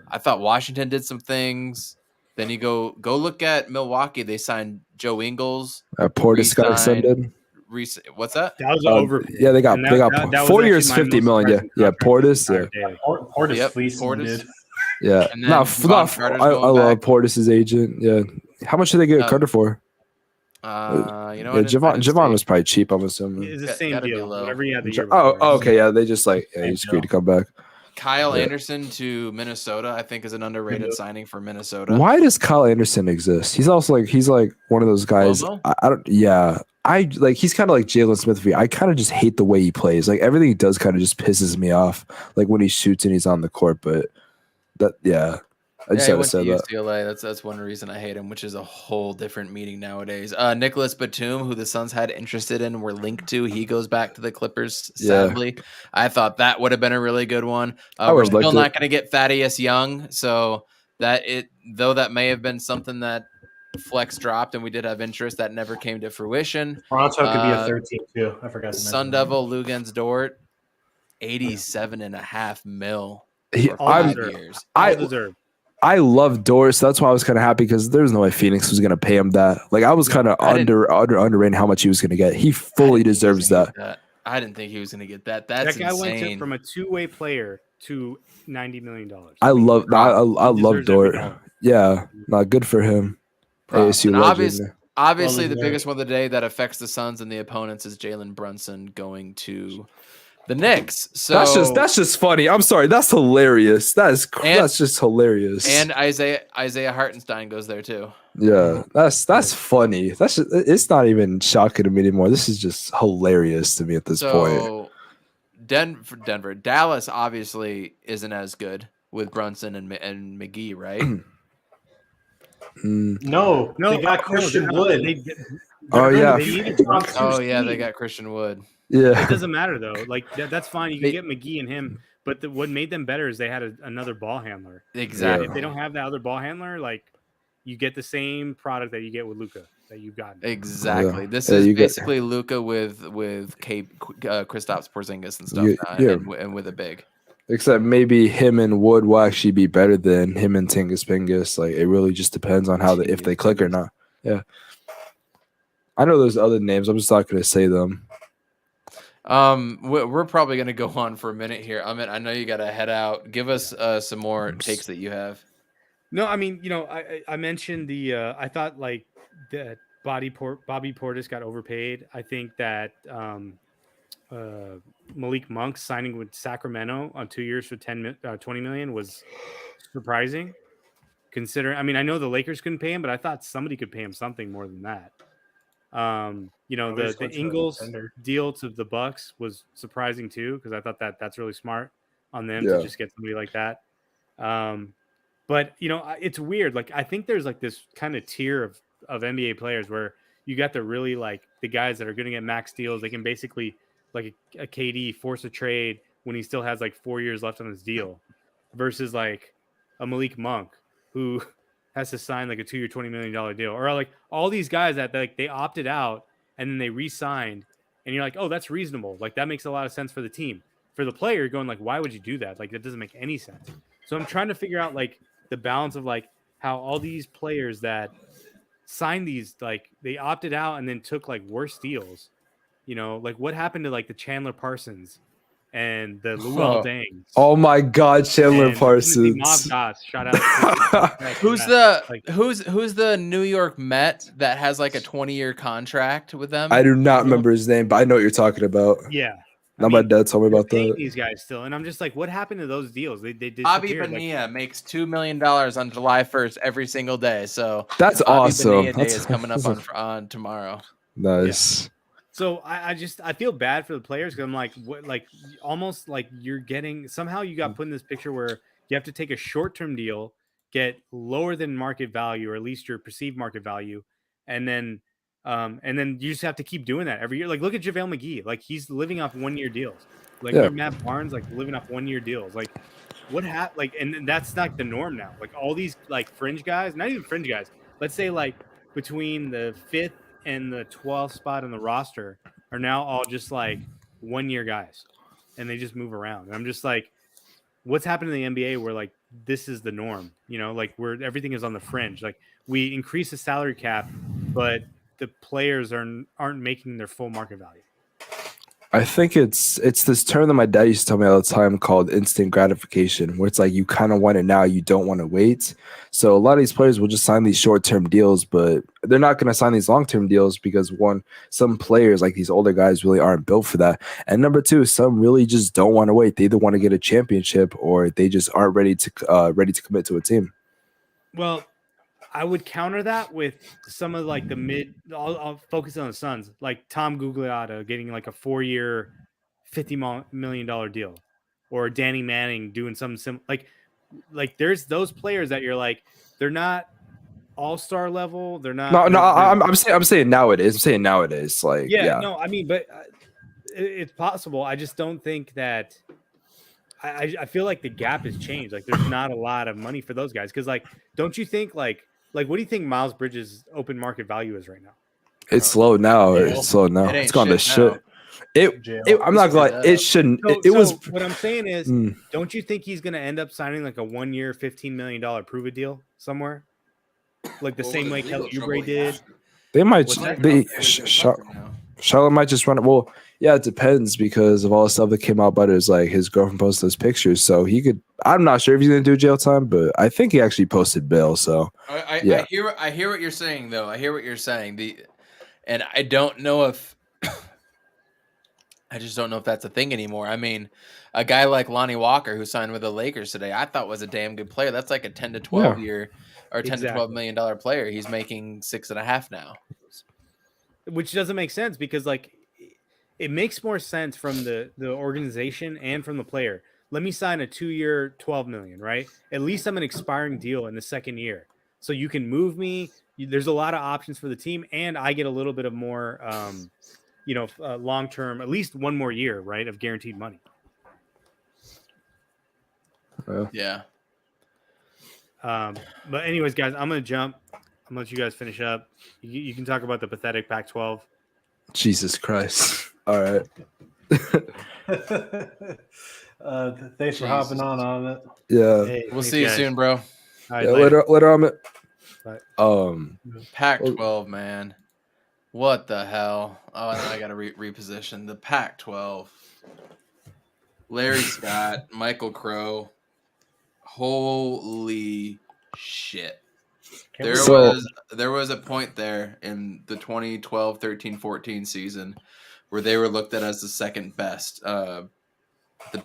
I thought Washington did some things. Then you go look at Milwaukee. They signed Joe Ingles. Portis got extended. What's that? That was over. Yeah, they got 4 years, $50 million. Yeah, Portis. Yeah, Portis fleeced him, dude. Yeah, I love Portis's agent. Yeah, how much did they get Carter for? You know Yeah, what? Javon was probably cheap. I'm assuming. It's the Got- same gotta be deal. low. Whatever he had the year Oh, before. okay, yeah. They just like Same he's agreed to deal. come back. Kyle Yeah. Anderson to Minnesota, I think, is an underrated signing for Minnesota. Why does Kyle Anderson exist? He's also he's one of those guys. Lobo? I don't. Yeah, I like. He's kind of like Jalen Smith. For me. I kind of just hate the way he plays. Like everything he does, kind of just pisses me off. Like when he shoots and he's on the court, but yeah. I just he had to went say to that. UCLA. That's one reason I hate him, which is a whole different meeting nowadays. Nicholas Batum, who the Suns had interested in, were linked to. He goes back to the Clippers. Yeah. Sadly, I thought that would have been a really good one. I We're would've still liked not it. going to get Thaddeus Young, so that may have been something that Flex dropped, and we did have interest that never came to fruition. Toronto could be a 13 too. I forgot to mention Sun that. Devil Lugens Dort, 87.5 mil. All I'm- deserved. Years. All I- deserved. I love Doris. That's why I was kind of happy because there's no way Phoenix was going to pay him that. Like I was kind of I didn't- underrating how much he was going to get. He fully deserves that. I didn't think he was going to get that. That's That guy went insane. from a two-way player to $90 million. I love I He love deserves Dort. every dollar. Yeah, not good for him. Props. ASU And legend. Obviously, Well the deserved. biggest one of the day that affects the Suns and the opponents is Jalen Brunson going to the Knicks. So That's just funny. I'm sorry. That's hilarious. That's just hilarious. and Isaiah Hartenstein goes there too. yeah, that's funny. It's not even shocking to me anymore. This is just hilarious to me at this point. So Denver, Dallas obviously isn't as good with Brunson and McGee, right? Mm. No, they got Christian Wood. Oh, yeah. They needed Tom Oh yeah, Speed. they got Christian Wood. It Yeah, doesn't matter though. Like that's fine. You can They- get McGee and him, but what made them better is they had another ball handler. Exactly. If they don't have that other ball handler, like you get the same product that you get with Luca that you've gotten. Exactly. Yeah. This Yeah, is you get- basically Luca with Kristaps Porzingis and stuff You- now, yeah. and with a big. except maybe him and Wood will actually be better than him and Tingus Pingus. Like it really just depends on how if they click or not. Yeah, I know there's other names. I'm just not going to say them. We're probably gonna go on for a minute here. I know you got to head out. Give us some more takes that you have. No, I mean, I mentioned I thought like that Bobby Portis got overpaid. I think that Malik Monk signing with Sacramento on 2 years for 20 million was surprising. Considering, I mean, I know the Lakers couldn't pay him, but I thought somebody could pay him something more than that. Probably The switch to a Ingles defender. deal to the Bucks was surprising too, because I thought that's really smart on them Yeah. to just get somebody like that. But it's weird. Like I think there's like this kind of tier of NBA players where you got the really like the guys that are going to get max deals. They can basically like a KD force a trade when he still has like 4 years left on his deal, versus like a Malik Monk who has to sign like a 2 year $20 million deal, or like all these guys that like they opted out and then they re-signed, and you're like, oh, that's reasonable. Like that makes a lot of sense for the team. For the player, you're going like, why would you do that? Like that doesn't make any sense. So I'm trying to figure out like the balance of like how all these players that signed these, like they opted out and then took like worse deals. Like what happened to like the Chandler Parsons and the Luol Deng? Oh my God, Chandler Parsons. Shout out. Who's Like- the New York Met that has like a 20-year contract with them? I do not remember his name, but I know what you're talking about. Yeah. Now my dad told me about Paying that. these guys still, and I'm just like, what happened to those deals? They Bobby disappeared. Bonilla makes $2 million on July 1st every single day. So That's Bobby awesome. Bonilla Day That's is coming up on tomorrow. nice. So I feel bad for the players because I'm like, what, like almost like you're getting somehow you got put in this picture where you have to take a short-term deal, get lower than market value, or at least your perceived market value, and then you just have to keep doing that every year. Like look at JaVale McGee, like he's living off 1 year deals. Like Yeah. look at Matt Barnes, like living off 1 year deals. Like what happened? Like and that's not the norm now. Like all these like fringe guys, not even fringe guys. Let's say like between the 5th and the 12th spot on the roster are now all just like 1 year guys, and they just move around. And I'm just like, what's happened in the NBA where like this is the norm? Like where everything is on the fringe. Like we increase the salary cap, but the players aren't making their full market value. I think it's this term that my dad used to tell me all the time called instant gratification, where it's like you kind of want it now, you don't want to wait. So a lot of these players will just sign these short-term deals, but they're not going to sign these long-term deals because one, some players like these older guys really aren't built for that, and number two, some really just don't want to wait. They either want to get a championship or they just aren't ready to commit to a team. Well, I would counter that with some of like the mid. I'll focus on the Suns, like Tom Gugliotta getting like a 4-year, $50 million deal, or Danny Manning doing something like there's those players that you're like they're not all-star level. They're not. No, they're- I'm saying nowadays. I'm saying nowadays, like yeah, no, I mean, but it's possible. I just don't think that. I feel like the gap has changed. Like, there's not a lot of money for those guys because, like, don't you think like what do you think Miles Bridges' open market value is right now? it's slow now. It's slow now. It ain't It's gone to shit now. shit. Jail. I'm not gonna lie. It shouldn't. So, It was. what I'm saying is, Mm. don't you think he's going to end up signing like a 1-year, $15 million prove it deal somewhere, like the same way Kelly Oubre did? They might. What's that? They Charlotte might just run it. Well, yeah, it depends because of all the stuff that came out about his like his girlfriend posted those pictures. So he could. I'm not sure if he's gonna do jail time, but I think he actually posted bail. So Yeah. I hear what you're saying though. I hear what you're saying. And I don't know if I just don't know if that's a thing anymore. I mean, a guy like Lonnie Walker who signed with the Lakers today, I thought was a damn good player. That's like a 10 to 12 year or 10 to 12 million dollar player. He's making 6.5 now. Which doesn't make sense because like it makes more sense from the organization and from the player. Let me sign a 2-year, $12 million, right? At least I'm an expiring deal in the second year, so you can move me. There's a lot of options for the team, and I get a little bit of more, long term, at least one more year, right, of guaranteed money. Yeah. But anyways, guys, I'm gonna jump. I'm gonna let you guys finish up. You can talk about the pathetic Pac-12. Jesus Christ. All right. Thanks for hopping on it. Yeah. Hey, We'll thanks, see you guys. soon, bro. All right, Yeah, later. later on. Bye. Pac-12, man. What the hell? Oh, and then I got to reposition the Pac-12. Larry Scott, Michael Crow. Holy shit. There was a point there in the 2012, 13, 14 season where they were looked at as the second best. The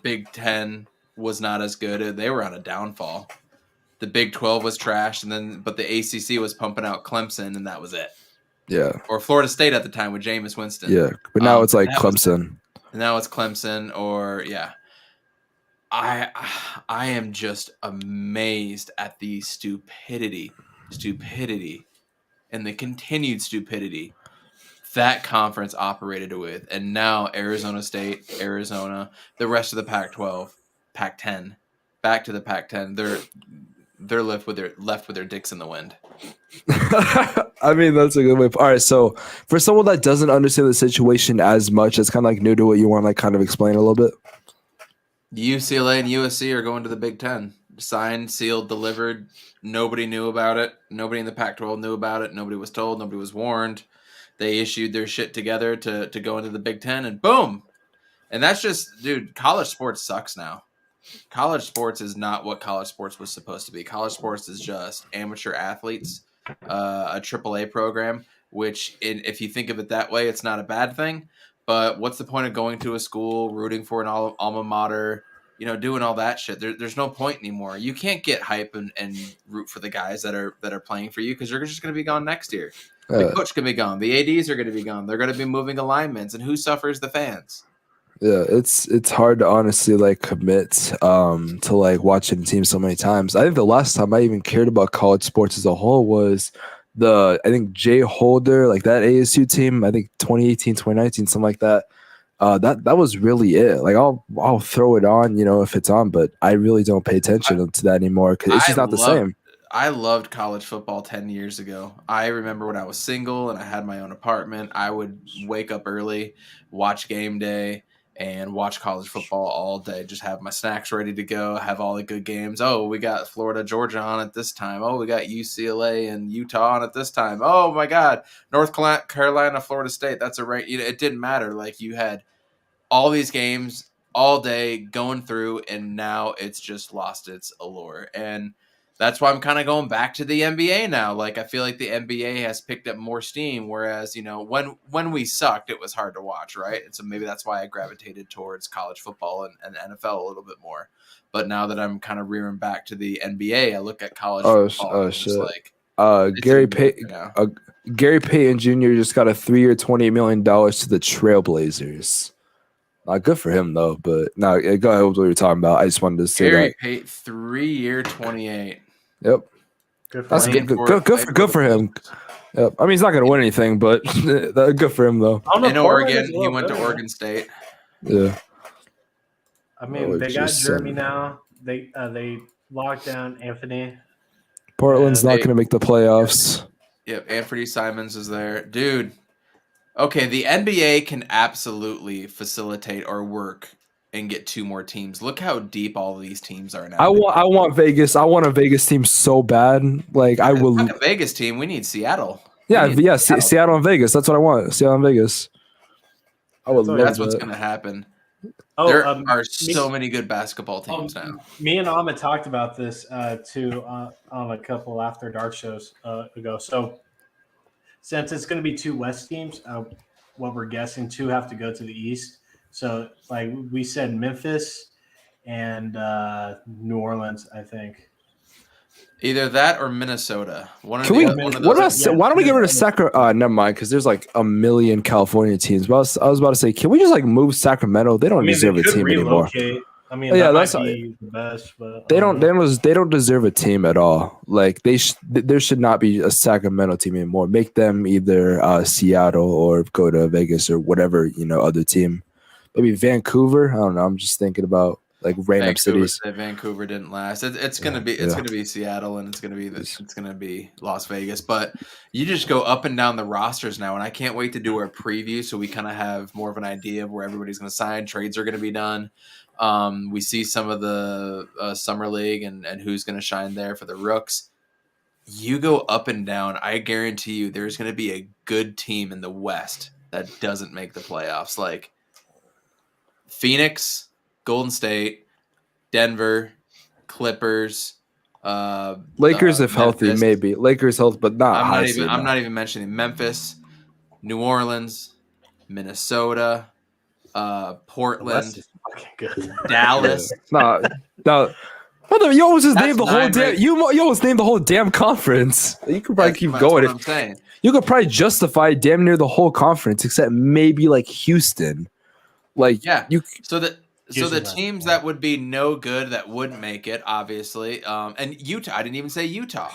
Big Ten was not as good. They were on a downfall. The Big 12 was trash, but the ACC was pumping out Clemson, and that was it. Yeah. Or Florida State at the time with Jameis Winston. Yeah. But now it's like that was- Clemson. Now it's Clemson, or yeah. I am just amazed at the stupidity, and the continued stupidity that conference operated with, and now Arizona State, Arizona, the rest of the Pac-12, Pac-10, back to the Pac-10. They're left with their dicks in the wind. I mean, that's a good way. All right, so for someone that doesn't understand the situation as much, it's kind of like new to what you want to like kind of explain a little bit. UCLA and USC are going to the Big Ten. Signed, sealed, delivered. Nobody knew about it. Nobody in the Pac-12 knew about it. Nobody was told. Nobody was warned. They issued their shit together to go into the Big Ten, and boom. And that's just, dude, college sports sucks now. College sports is not what college sports was supposed to be. College sports is just amateur athletes, a AAA program, which if you think of it that way, it's not a bad thing. But what's the point of going to a school, rooting for an alma mater, doing all that shit? There's no point anymore. You can't get hype and root for the guys that are playing for you because you're just going to be gone next year. The coach can be gone. The ADs are going to be gone. They're going to be moving alignments. And who suffers? The fans. Yeah, it's hard to honestly like commit to like watching teams so many times. I think the last time I even cared about college sports as a whole was I think Jay Holder, like that ASU team, I think 2018, 2019, something like that. That was really it. Like I'll throw it on, if it's on, but I really don't pay attention to that anymore because it's just not the same. I loved college football 10 years ago. I remember when I was single and I had my own apartment, I would wake up early, watch game day, and watch college football all day. Just have my snacks ready to go, have all the good games. Oh, we got Florida, Georgia on at this time. Oh, we got UCLA and Utah on at this time. Oh, my God, North Carolina, Florida State. That's a right. It didn't matter. Like you had all these games all day going through, and now it's just lost its allure. And that's why I'm kind of going back to the NBA now. Like, I feel like the NBA has picked up more steam, whereas, when we sucked, it was hard to watch, right? And so maybe that's why I gravitated towards college football and NFL a little bit more. But now that I'm kind of rearing back to the NBA, I look at college football and I'm just shit. like, Gary it's in Payton, now. Gary Payton Jr. just got a 3-year, $28 million to the Trailblazers. Good for him though. But no, go ahead with what you're talking about. I just wanted to say Gary that. Payton, 3-year, 28. Yep, Good for that's him. Playing good for him. Yep. I mean, he's not gonna win anything, but good for him though. I don't know, In Portland Oregon, is a he little went to better. Oregon State. Yeah. I mean, Oh, they got just Jeremy now. They locked down Anthony. Portland's not They- gonna make the playoffs. Yep, Anthony Simons is there. Dude, okay, the NBA can absolutely facilitate or work and get 2 more teams. Look how deep all of these teams are now. I want Vegas. I want a Vegas team so bad. Like I will. Fuck a Vegas team. We need Seattle. Yeah, We need yeah. Seattle and Vegas. That's what I want. Seattle and Vegas. I would love That's what's that. going to happen. Oh, There are so many good basketball teams now. Me and Ahmed talked about this too on a couple After Dark shows ago. So since it's going to be 2 West teams, what we're guessing 2 have to go to the East. So like we said, Memphis and New Orleans, I think. Either that or Minnesota. One Can we? of those. Why don't we get rid of Sacramento? Never mind, because there's like a million California teams. But I was about to say, can we just like move Sacramento? They don't deserve a team anymore. I mean, Yeah, that that's might be the best, but They don't deserve a team at all. Like there should not be a Sacramento team anymore. Make them either Seattle or go to Vegas or whatever other team. Maybe Vancouver. I don't know. I'm just thinking about like random cities. Vancouver didn't last. It's gonna be gonna be Seattle and it's gonna be Las Vegas. But you just go up and down the rosters now, and I can't wait to do our preview so we kind of have more of an idea of where everybody's gonna sign. Trades are gonna be done. We see some of the summer league and who's gonna shine there for the rooks. You go up and down. I guarantee you, there's gonna be a good team in the West that doesn't make the playoffs, like Phoenix, Golden State, Denver, Clippers, Lakers if healthy, Memphis. maybe Lakers healthy, but not. I'm not even mentioning Memphis, New Orleans, Minnesota, Portland, West is fucking good. Dallas. No. Brother, you almost just That's named the whole 9 damn. right- You almost named the whole damn conference. You could probably keep That's going. what I'm saying. You could probably justify damn near the whole conference, except maybe like Houston. Like Yeah. you. So the Houston, teams that would be no good that wouldn't make it, obviously, and Utah. I didn't even say Utah.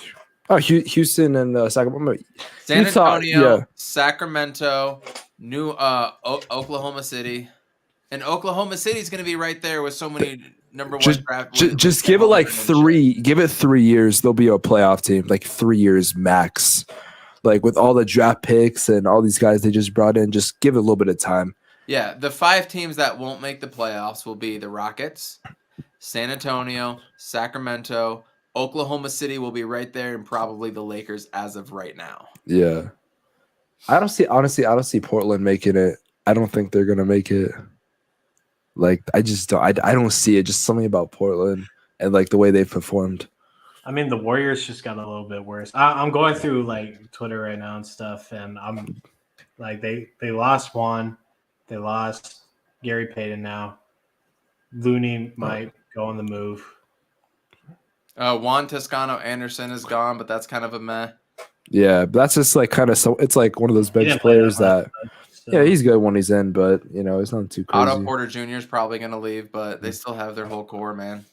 Oh, Houston and Sacramento. San Utah, Antonio, yeah. Sacramento, Oklahoma City, and Oklahoma City is going to be right there with so many number 1 draft. Just give it like 3. Give it 3 years. They'll be a playoff team. Like 3 years max. Like with all the draft picks and all these guys they just brought in, just give it a little bit of time. Yeah, the 5 teams that won't make the playoffs will be the Rockets, San Antonio, Sacramento, Oklahoma City will be right there, and probably the Lakers as of right now. Yeah. I don't see Portland making it. I don't think they're gonna make it. Like I just don't. I don't see it. Just something about Portland and like the way they performed. I mean, the Warriors just got a little bit worse. I'm going through like Twitter right now and stuff, and I'm like, they lost Juan, they lost Gary Payton now. Looney might go on the move. Juan Toscano Anderson is gone, but that's kind of a meh. Yeah, but that's just like kind of so. It's like one of those He bench didn't play players that that. much, so. Yeah, he's good when he's in, but it's not too crazy. Otto Porter Jr. is probably going to leave, but they still have their whole core, man.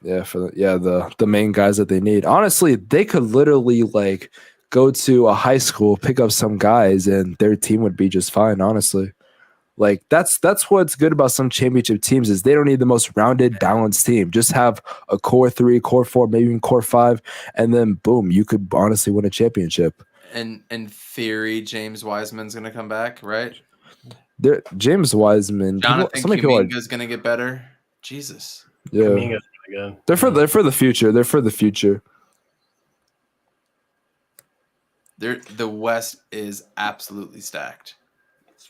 Yeah, the main guys that they need. Honestly, they could literally like go to a high school, pick up some guys, and their team would be just fine. Honestly, like that's what's good about some championship teams is they don't need the most rounded, balanced team. Just have a core 3, core 4, maybe even core 5, and then boom, you could honestly win a championship. And in theory, James Wiseman's going to come back, right? James Wiseman, Jonathan so many people Kuminga is going to get better. Jesus. yeah, Kuminga's really good. they're for the future. They're for the future. The West is absolutely stacked.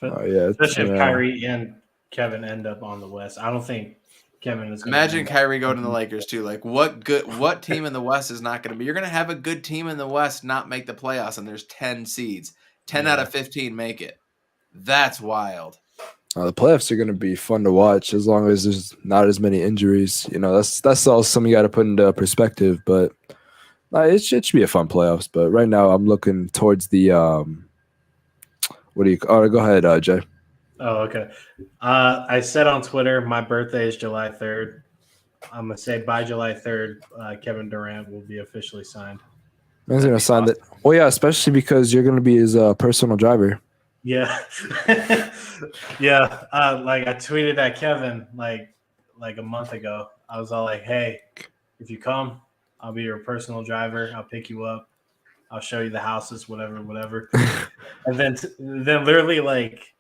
Oh yeah, Especially if Kyrie and Kevin end up on the West. I don't think Kevin is. Imagine Kyrie going to the Lakers too. Like what team in the West is not going to be? You're going to have a good team in the West not make the playoffs, and there's 10 seeds. 10 out of 15 make it. That's wild. The playoffs are going to be fun to watch as long as there's not as many injuries. You know, that's all something you got to put into perspective. But it should be a fun playoffs. But right now, I'm looking towards the what do you? Oh, go ahead, Jay. Oh, okay. I said on Twitter my birthday is July 3rd. I'm gonna say by July 3rd, Kevin Durant will be officially signed. Man's gonna sign that. Well, yeah, especially because you're gonna be his personal driver. Yeah, yeah. Like I tweeted at Kevin like a month ago. I was all like, "Hey, if you come, I'll be your personal driver. I'll pick you up. I'll show you the houses, whatever." And then literally like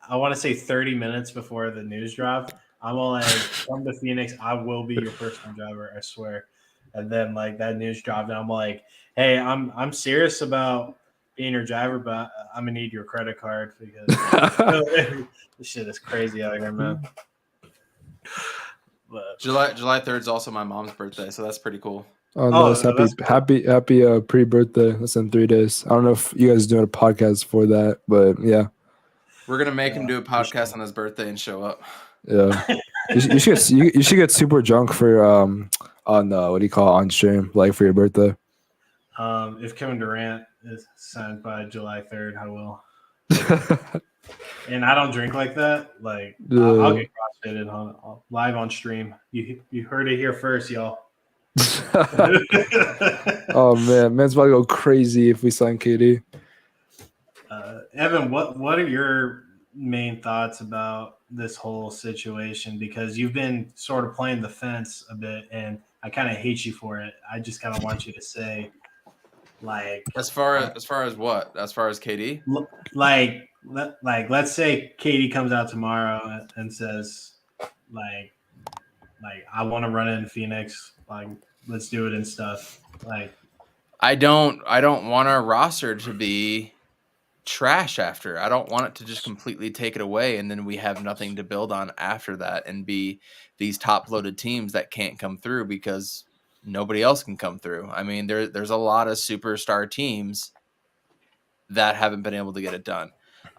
I want to say 30 minutes before the news dropped, I'm all like, "Come to Phoenix. I will be your personal driver. I swear." And then like that news dropped, and I'm like, "Hey, I'm serious about being your driver, but I'm gonna need your credit card because this shit is crazy out here, man." But, July 3rd is also my mom's birthday, so that's pretty cool. Oh, nice. that's Happy pre-birthday. That's in 3 days. I don't know if you guys are doing a podcast for that, but yeah. We're gonna make him do a podcast on his birthday and show up. Yeah. you should get super drunk for on what do you call it, on stream, like for your birthday. if Kevin Durant is signed by July 3rd, I will. And I don't drink like that. Like I'll get crossfitted on live on stream. You heard it here first, y'all. Oh man's about to go crazy if we sign KD. Evan, what are your main thoughts about this whole situation? Because you've been sort of playing the fence a bit, and I kind of hate you for it. I just kind of want you to say, like, As far as what? As far as KD? like let's say KD comes out tomorrow and says, like I want to run it in Phoenix. Like, let's do it and stuff. Like, I don't want our roster to be trash after. I don't want it to just completely take it away and then we have nothing to build on after that and be these top-loaded teams that can't come through because nobody else can come through. I mean, there's a lot of superstar teams that haven't been able to get it done.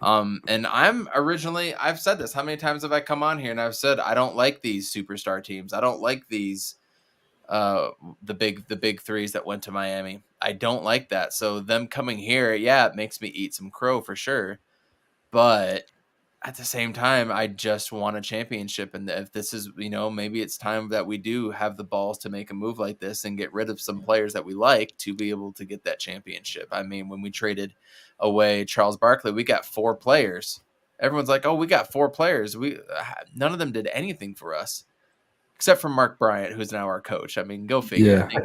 And I've said this. How many times have I come on here and I've said I don't like these superstar teams. I don't like these the big threes that went to Miami. I don't like that. So them coming here, yeah, it makes me eat some crow for sure. But at the same time, I just want a championship. And if this is, maybe it's time that we do have the balls to make a move like this and get rid of some players that we like to be able to get that championship. I mean, when we traded away Charles Barkley, we got 4 players. Everyone's like, oh, we got 4 players. None of them did anything for us. Except for Mark Bryant, who's now our coach. I mean, go figure. Yeah.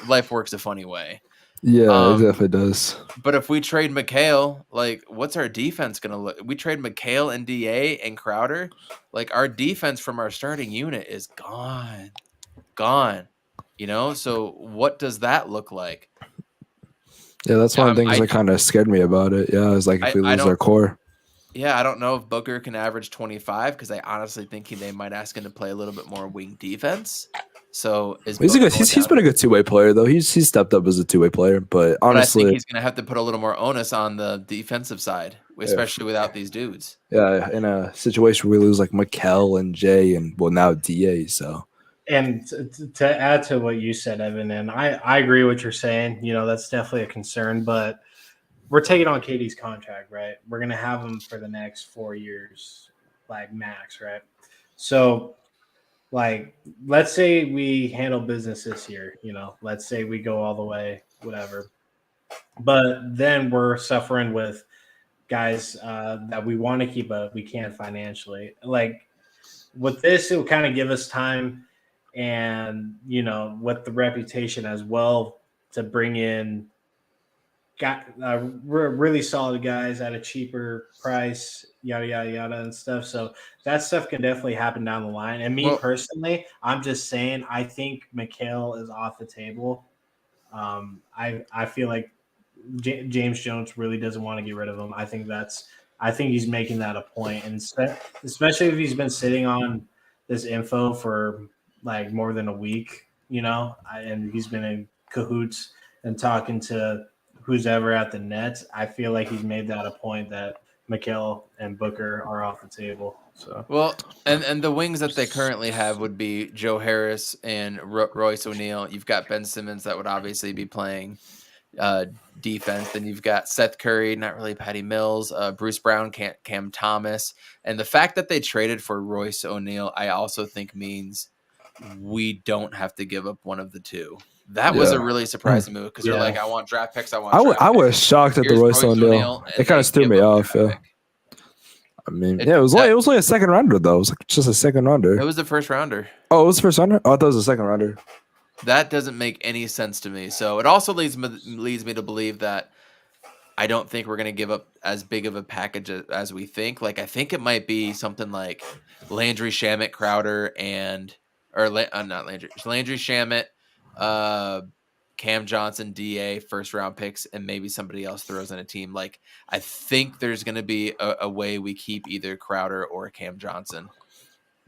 Life works a funny way. Yeah, it definitely does. But if we trade McHale, like, what's our defense going to look? We trade McHale and DA and Crowder. Like, our defense from our starting unit is gone. So what does that look like? Yeah, that's one of the things that kind of scared me about it. Yeah, it's like if we lose our core. Yeah, I don't know if Booker can average 25 because I honestly think they might ask him to play a little bit more wing defense. So he's been a good two-way player though. He's stepped up as a two-way player, but honestly, I think he's going to have to put a little more onus on the defensive side, especially without these dudes. Yeah, in a situation where we lose like Mikal and Jay and now DA. So, and to add to what you said, Evan, and I agree with what you're saying. That's definitely a concern, but we're taking on KD's contract, right? We're going to have him for the next 4 years, like max, right? So, like, let's say we handle business this year, let's say we go all the way, whatever. But then we're suffering with guys that we want to keep, but we can't financially. Like, with this, it will kind of give us time and, with the reputation as well to bring in really solid guys at a cheaper price, yada, yada, yada, and stuff. So that stuff can definitely happen down the line. And personally, I'm just saying, I think Mikal is off the table. I feel like James Jones really doesn't want to get rid of him. I think that's I think he's making that a point, and especially if he's been sitting on this info for like more than a week, and he's been in cahoots and talking to who's ever at the Nets. I feel like he's made that a point that Mikal and Booker are off the table. So Well, and the wings that they currently have would be Joe Harris and Royce O'Neal. You've got Ben Simmons that would obviously be playing defense. Then you've got Seth Curry, not really Patty Mills, Bruce Brown, Cam Thomas. And the fact that they traded for Royce O'Neal, I also think means we don't have to give up one of the two. That was a really surprising move because you're like, I want draft picks. I was shocked at the Royce O'Neal. It kind of threw me off. Yeah. I mean, it was only a second rounder though. It was like just a second rounder. It was the first rounder. Oh, it was the first rounder? Oh, I thought it was a second rounder. That doesn't make any sense to me. So it also leads me to believe that I don't think we're going to give up as big of a package as we think. Like, I think it might be something like Landry Shamet, Crowder, not Landry Shamet, Cam Johnson, DA, first round picks, and maybe somebody else throws in a team. Like, I think there's going to be a way we keep either Crowder or Cam Johnson.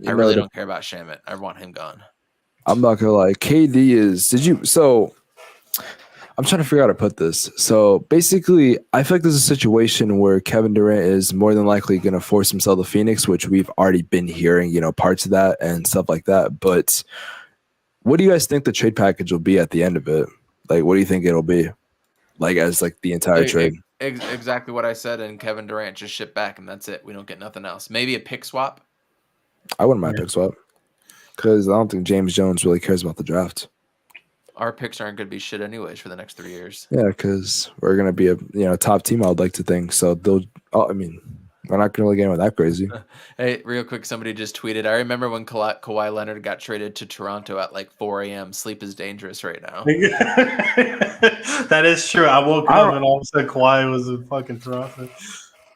I really don't care about Shamet. I want him gone. I'm not gonna lie. KD is. I'm trying to figure out how to put this. So basically, I feel like there's a situation where Kevin Durant is more than likely going to force himself to Phoenix, which we've already been hearing, parts of that and stuff like that. But what do you guys think the trade package will be at the end of it? Like, what do you think it'll be? Like, as like the entire trade? Exactly what I said. And Kevin Durant just shipped back, and that's it. We don't get nothing else. Maybe a pick swap. I wouldn't mind pick swap because I don't think James Jones really cares about the draft. Our picks aren't going to be shit anyways for the next 3 years. Yeah, because we're going to be a top team, I would like to think. So we're not going to really get into that crazy. Hey, real quick, somebody just tweeted, I remember when Kawhi Leonard got traded to Toronto at like 4 a.m. Sleep is dangerous right now. That is true. I woke up and all of a sudden Kawhi was in fucking Toronto.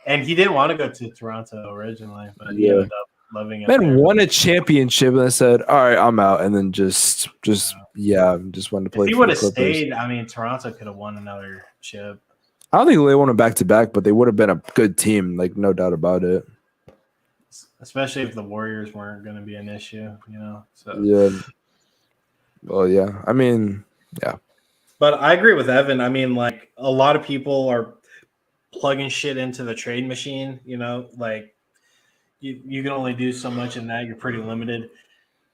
And he didn't want to go to Toronto originally, but he ended up loving it. Then won a championship and I said, all right, I'm out. And then just wanted to play. If he would have stayed, Toronto could have won another chip. I don't think they won a back-to-back, but they would have been a good team, like no doubt about it. Especially if the Warriors weren't going to be an issue, So yeah. Well, yeah. Yeah. But I agree with Evan. Like a lot of people are plugging shit into the trade machine, like you can only do so much in that. You're pretty limited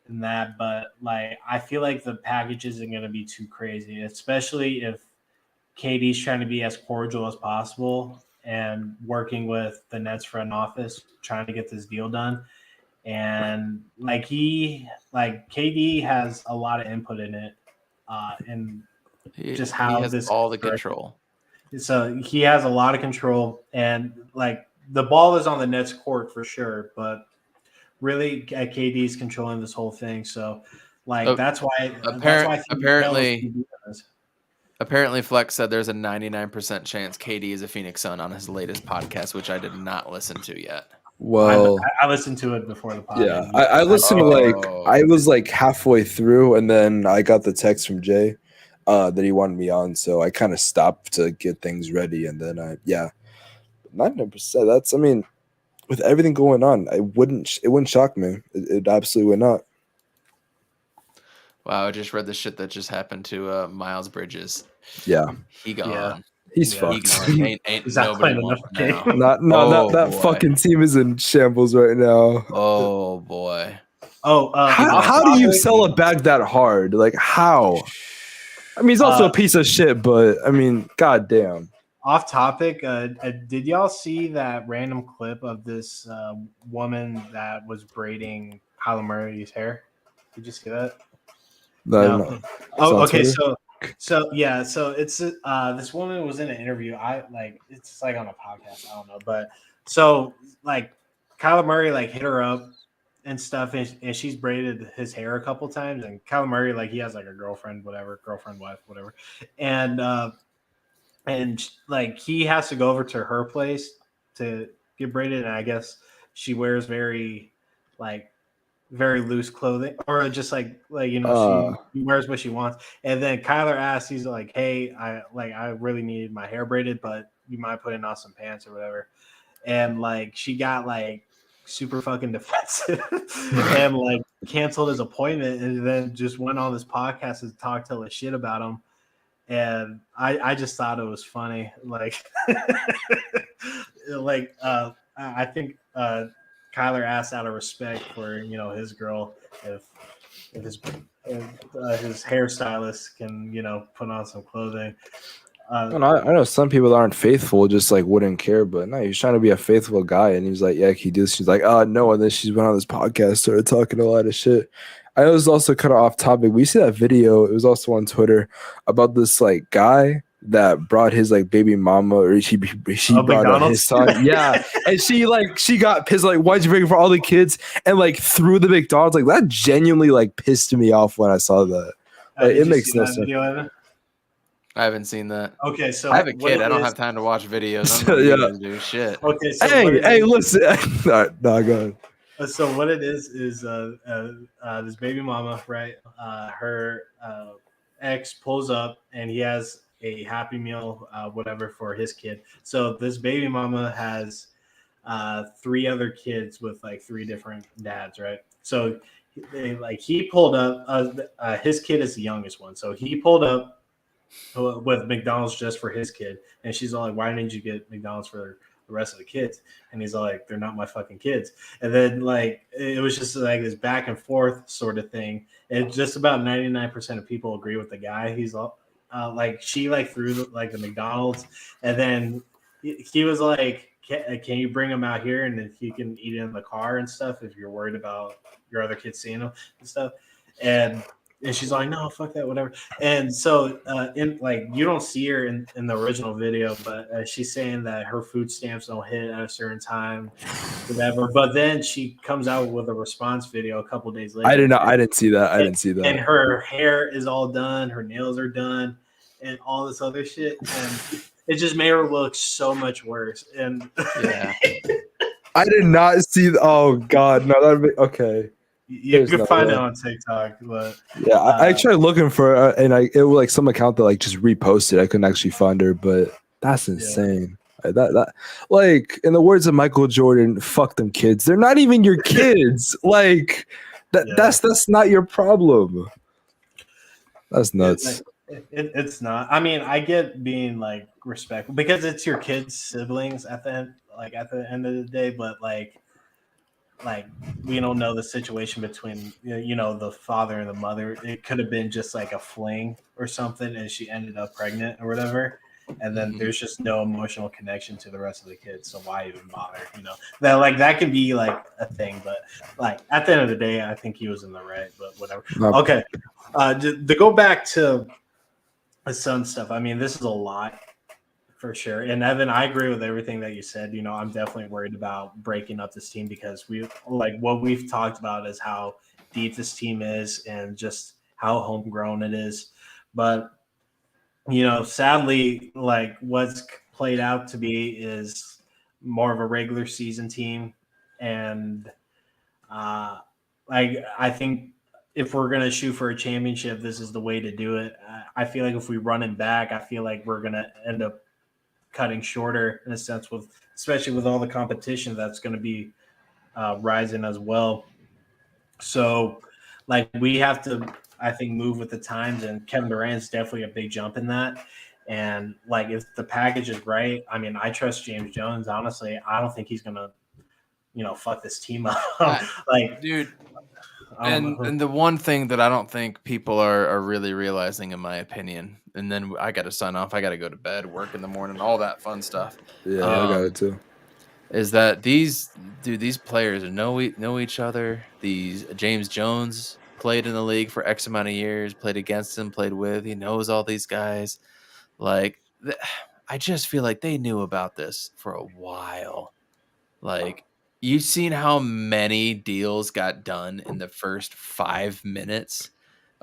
in that. But like I feel like the package isn't going to be too crazy, especially if KD's trying to be as cordial as possible and working with the Nets front office, trying to get this deal done. And KD has a lot of input in it, and just how he has this all the control. So he has a lot of control, and like the ball is on the Nets court for sure, but really KD's controlling this whole thing. So that's why apparently Flex said there's a 99% chance KD is a Phoenix Sun on his latest podcast, which I did not listen to yet. Well, I listened to it before the podcast. Yeah, I listened to I was like halfway through, and then I got the text from Jay that he wanted me on, so I kind of stopped to get things ready, and then 99%. That's with everything going on, it wouldn't shock me. It absolutely would not. Wow, I just read the shit that just happened to Miles Bridges. Yeah, he gone. Yeah. He's fucked. He's not playing enough game. That fucking team is in shambles right now. Oh boy. How do you sell a bag that hard? Like how? He's also a piece of shit, but goddamn. Off topic, did y'all see that random clip of this woman that was braiding Kyler Murray's hair? Did you see that? No. Oh, okay. So it's this woman was in an interview. It's like on a podcast. I don't know, but so like Kyler Murray hit her up and stuff, and she's braided his hair a couple times. And Kyler Murray he has a girlfriend, wife, whatever, and he has to go over to her place to get braided, and I guess she wears very loose clothing, or just she wears what she wants. And then Kyler asks, he's like, "Hey, I really needed my hair braided, but you might put in on some pants or whatever." and like she got like super fucking defensive and like canceled his appointment, and then just went on this podcast to talk to his shit about him. And I just thought it was funny, like like I think Kyler asked out of respect for his girl if his hairstylist can put on some clothing. And I know some people aren't faithful, just like wouldn't care, but no, he's trying to be a faithful guy, and he's like, yeah, can you do this? She's like, oh no, and then she went on this podcast, started talking a lot of shit. I know it was also kind of off topic. We see that video. It was also on Twitter about this like guy that brought his like baby mama, or she brought out his son. Yeah, and she got pissed. Like, why'd you bring it for all the kids? And like threw the McDonald's. Like that genuinely like pissed me off when I saw that. Like, it makes no sense. I haven't seen that. Okay, so I have a kid. I don't have time to watch videos. I'm do shit. Okay, so hey, listen. No, go ahead. So what it is this baby mama, right? Her ex pulls up, and he has a Happy Meal, whatever, for his kid. So this baby mama has 3 other kids with like 3 different dads, right? So he pulled up. His kid is the youngest one, so he pulled up with McDonald's just for his kid, and she's all like, "Why didn't you get McDonald's for the rest of the kids?" And he's all like, "They're not my fucking kids." And then like it was just like this back and forth sort of thing, and just about 99% of people agree with the guy. He's all like, she like threw the McDonald's, and then he was like, can you bring him out here and then he can eat it in the car and stuff if you're worried about your other kids seeing him and stuff. And she's like, no, fuck that, whatever. And so in like, you don't see her in the original video, but she's saying that her food stamps don't hit at a certain time, whatever. But then she comes out with a response video a couple days later. I didn't see that. I didn't see that. And her hair is all done, her nails are done, and all this other shit. And it just made her look so much worse. And yeah, I did not see. Oh God, no, that'd be okay. You can find it on TikTok, but yeah, I tried looking for her, and it was like some account that like just reposted. I couldn't actually find her, but that's insane. Yeah. That like, in the words of Michael Jordan, "Fuck them kids. They're not even your kids." Like that's not your problem. That's nuts. It's not. I mean, I get being like respectful because it's your kids' siblings at the end of the day, but like we don't know the situation between the father and the mother. It could have been just like a fling or something, and she ended up pregnant or whatever, and then there's just no emotional connection to the rest of the kids, so why even bother? That can be like a thing, but like at the end of the day, I think he was in the right, but whatever. Okay, to go back to the Sun stuff, I mean, this is a lot for sure. And Evan, I agree with everything that you said. I'm definitely worried about breaking up this team because what we've talked about is how deep this team is and just how homegrown it is. But, sadly, like what's played out to be is more of a regular season team. And I think if we're going to shoot for a championship, this is the way to do it. I feel like if we run it back, I feel like we're going to end up cutting shorter in a sense, especially with all the competition that's going to be rising as well. So like we have to, I think, move with the times, and Kevin Durant's definitely a big jump in that. And like, if the package is right, I mean, I trust James Jones. Honestly, I don't think he's going to, fuck this team up. Like, dude. And the one thing that I don't think people are really realizing, in my opinion, and then I got to sign off, I got to go to bed, work in the morning, all that fun stuff. Yeah, I got it too. Is that these players know each other. James Jones played in the league for X amount of years, played against him, played with. He knows all these guys. Like, I just feel like they knew about this for a while. Like, you've seen how many deals got done in the first 5 minutes.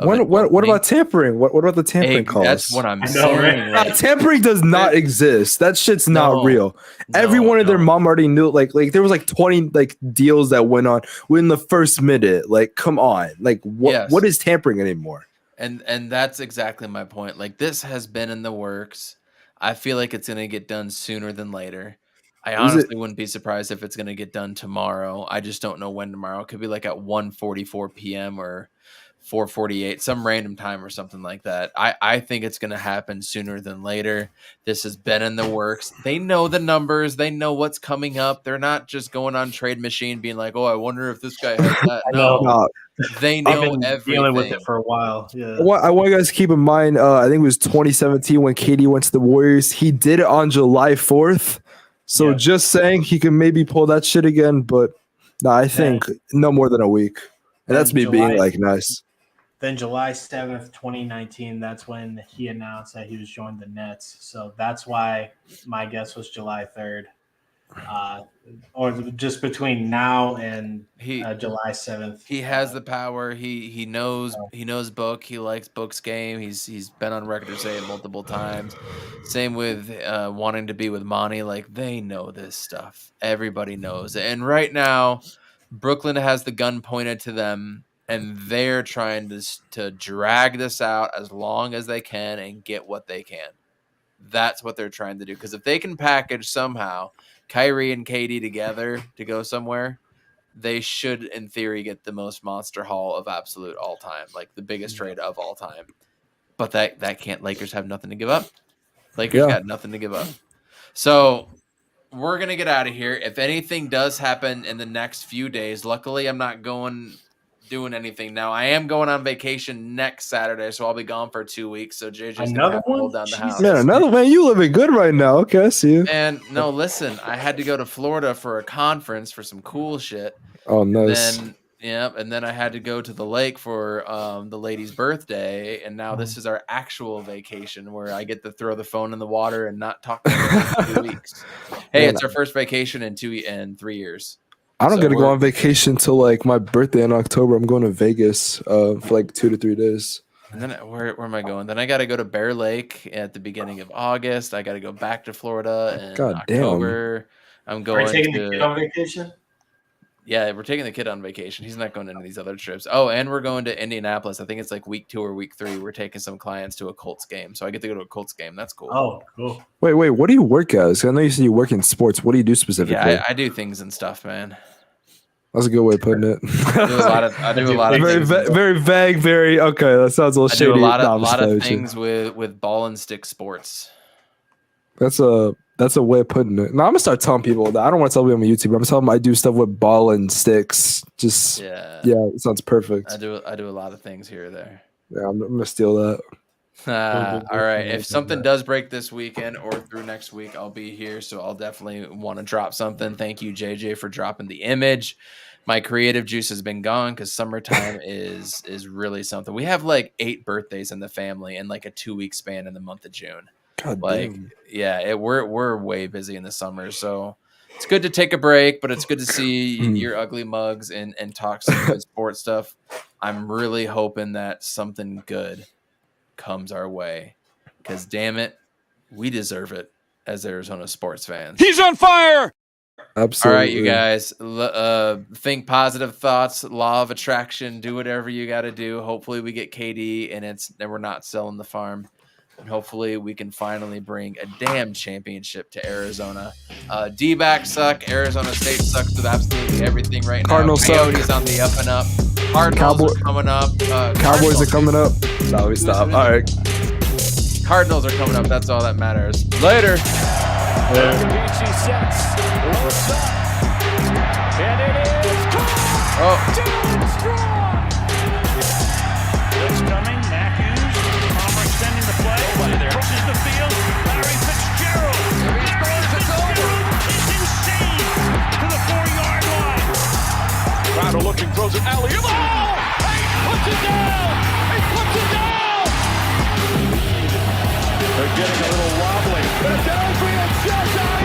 What about tampering? What about the tampering clause? That's what I'm saying. Right? Tampering does not exist. That shit's not real. Everyone and their mom already knew. Like there was like 20 like deals that went on within the first minute. Like, come on. Like what is tampering anymore? And that's exactly my point. Like, this has been in the works. I feel like it's gonna get done sooner than later. I Was it- honestly wouldn't be surprised if it's going to get done tomorrow. I just don't know when tomorrow. It could be like at 1:44 p.m. or 4:48, some random time or something like that. I think it's going to happen sooner than later. This has been in the works. They know the numbers. They know what's coming up. They're not just going on Trade Machine being like, oh, I wonder if this guy has that. I know. Nah, They I've know been everything. dealing with it for a while. Yeah. I want you guys to keep in mind, I think it was 2017 when KD went to the Warriors. He did it on July 4th. So Yeah. just saying he can maybe pull that shit again, but no, I think no more than a week. And that's me being July- like nice. Then July 7th, 2019, that's when he announced that he was joining the Nets. So that's why my guess was July 3rd. Or just between now and July 7th. He has the power. He knows Book. He likes Book's game. He's been on record to say it multiple times. Same with wanting to be with Monty. Like, they know this stuff. Everybody knows it. And right now, Brooklyn has the gun pointed to them, and they're trying to drag this out as long as they can and get what they can. That's what they're trying to do. Because if they can package somehow Kyrie and KD together to go somewhere, they should, in theory, get the most monster haul of absolute all time, like the biggest trade of all time. But that can't. Lakers have nothing to give up. Lakers got nothing to give up. So we're gonna get out of here. If anything does happen in the next few days, luckily I'm not doing anything now. I am going on vacation next Saturday, so I'll be gone for 2 weeks. So JJ's gonna have to hold down the house. Man, another man, you living good right now. Okay, I see you. And no, listen, I had to go to Florida for a conference for some cool shit. Oh, nice. And then I had to go to the lake for the lady's birthday, and now this is our actual vacation where I get to throw the phone in the water and not talk to her for 2 weeks. Hey, Man, it's our first vacation in 3 years. I don't So get to go we're- on vacation till like my birthday in October. I'm going to Vegas for like 2 to 3 days. And then where am I going? Then I got to go to Bear Lake at the beginning of August. I got to go back to Florida in God damn. October. I'm Are going you taking to the kid on vacation? Yeah, we're taking the kid on vacation. He's not going to any of these other trips. Oh, and we're going to Indianapolis. I think it's like week 2 or week 3. We're taking some clients to a Colts game. So I get to go to a Colts game. That's cool. Oh, cool. Wait, what do you work as? I know you said you work in sports. What do you do specifically? Yeah, I do things and stuff, man. That's a good way of putting it. I do a lot of very, things. very vague. Very okay. That sounds a little I shady. do a lot No, I'm of, just lot playing of with you. things with ball and stick sports. That's a way of putting it. Now I'm gonna start telling people that I don't want to tell people I'm a YouTuber. I'm gonna tell them I do stuff with ball and sticks. Just Yeah. it sounds perfect. I do a lot of things here or there. Yeah, I'm gonna steal that. All right. If something does break this weekend or through next week, I'll be here. So I'll definitely want to drop something. Thank you, JJ, for dropping the image. My creative juice has been gone because summertime is really something. We have like 8 birthdays in the family in like a 2-week span in the month of June. God Like, damn. yeah, we're way busy in the summer. So it's good to take a break, but it's good to see your ugly mugs and talk some good sports stuff. I'm really hoping that something good comes our way because damn it, we deserve it as Arizona sports fans. He's on fire! Absolutely. All right, you guys, think positive thoughts, law of attraction, do whatever you got to do. Hopefully we get KD and we're not selling the farm. And hopefully we can finally bring a damn championship to Arizona. D-backs suck. Arizona State sucks with absolutely everything right now. Cardinals suck. Coyotes on the up and up. Cardinals are coming up. Cowboys are coming up. No, we stop. All right. Cardinals are coming up. That's all that matters. Later. Oh. Blitz coming, Matthews, Palmer extending the play, pushes the field, Larry Fitzgerald. Larry Fitzgerald is insane to the 4-yard line. Crowder looking, throws it alley. Oh! He puts it down! He puts it down! They're getting a little wobbly. Philadelphia just out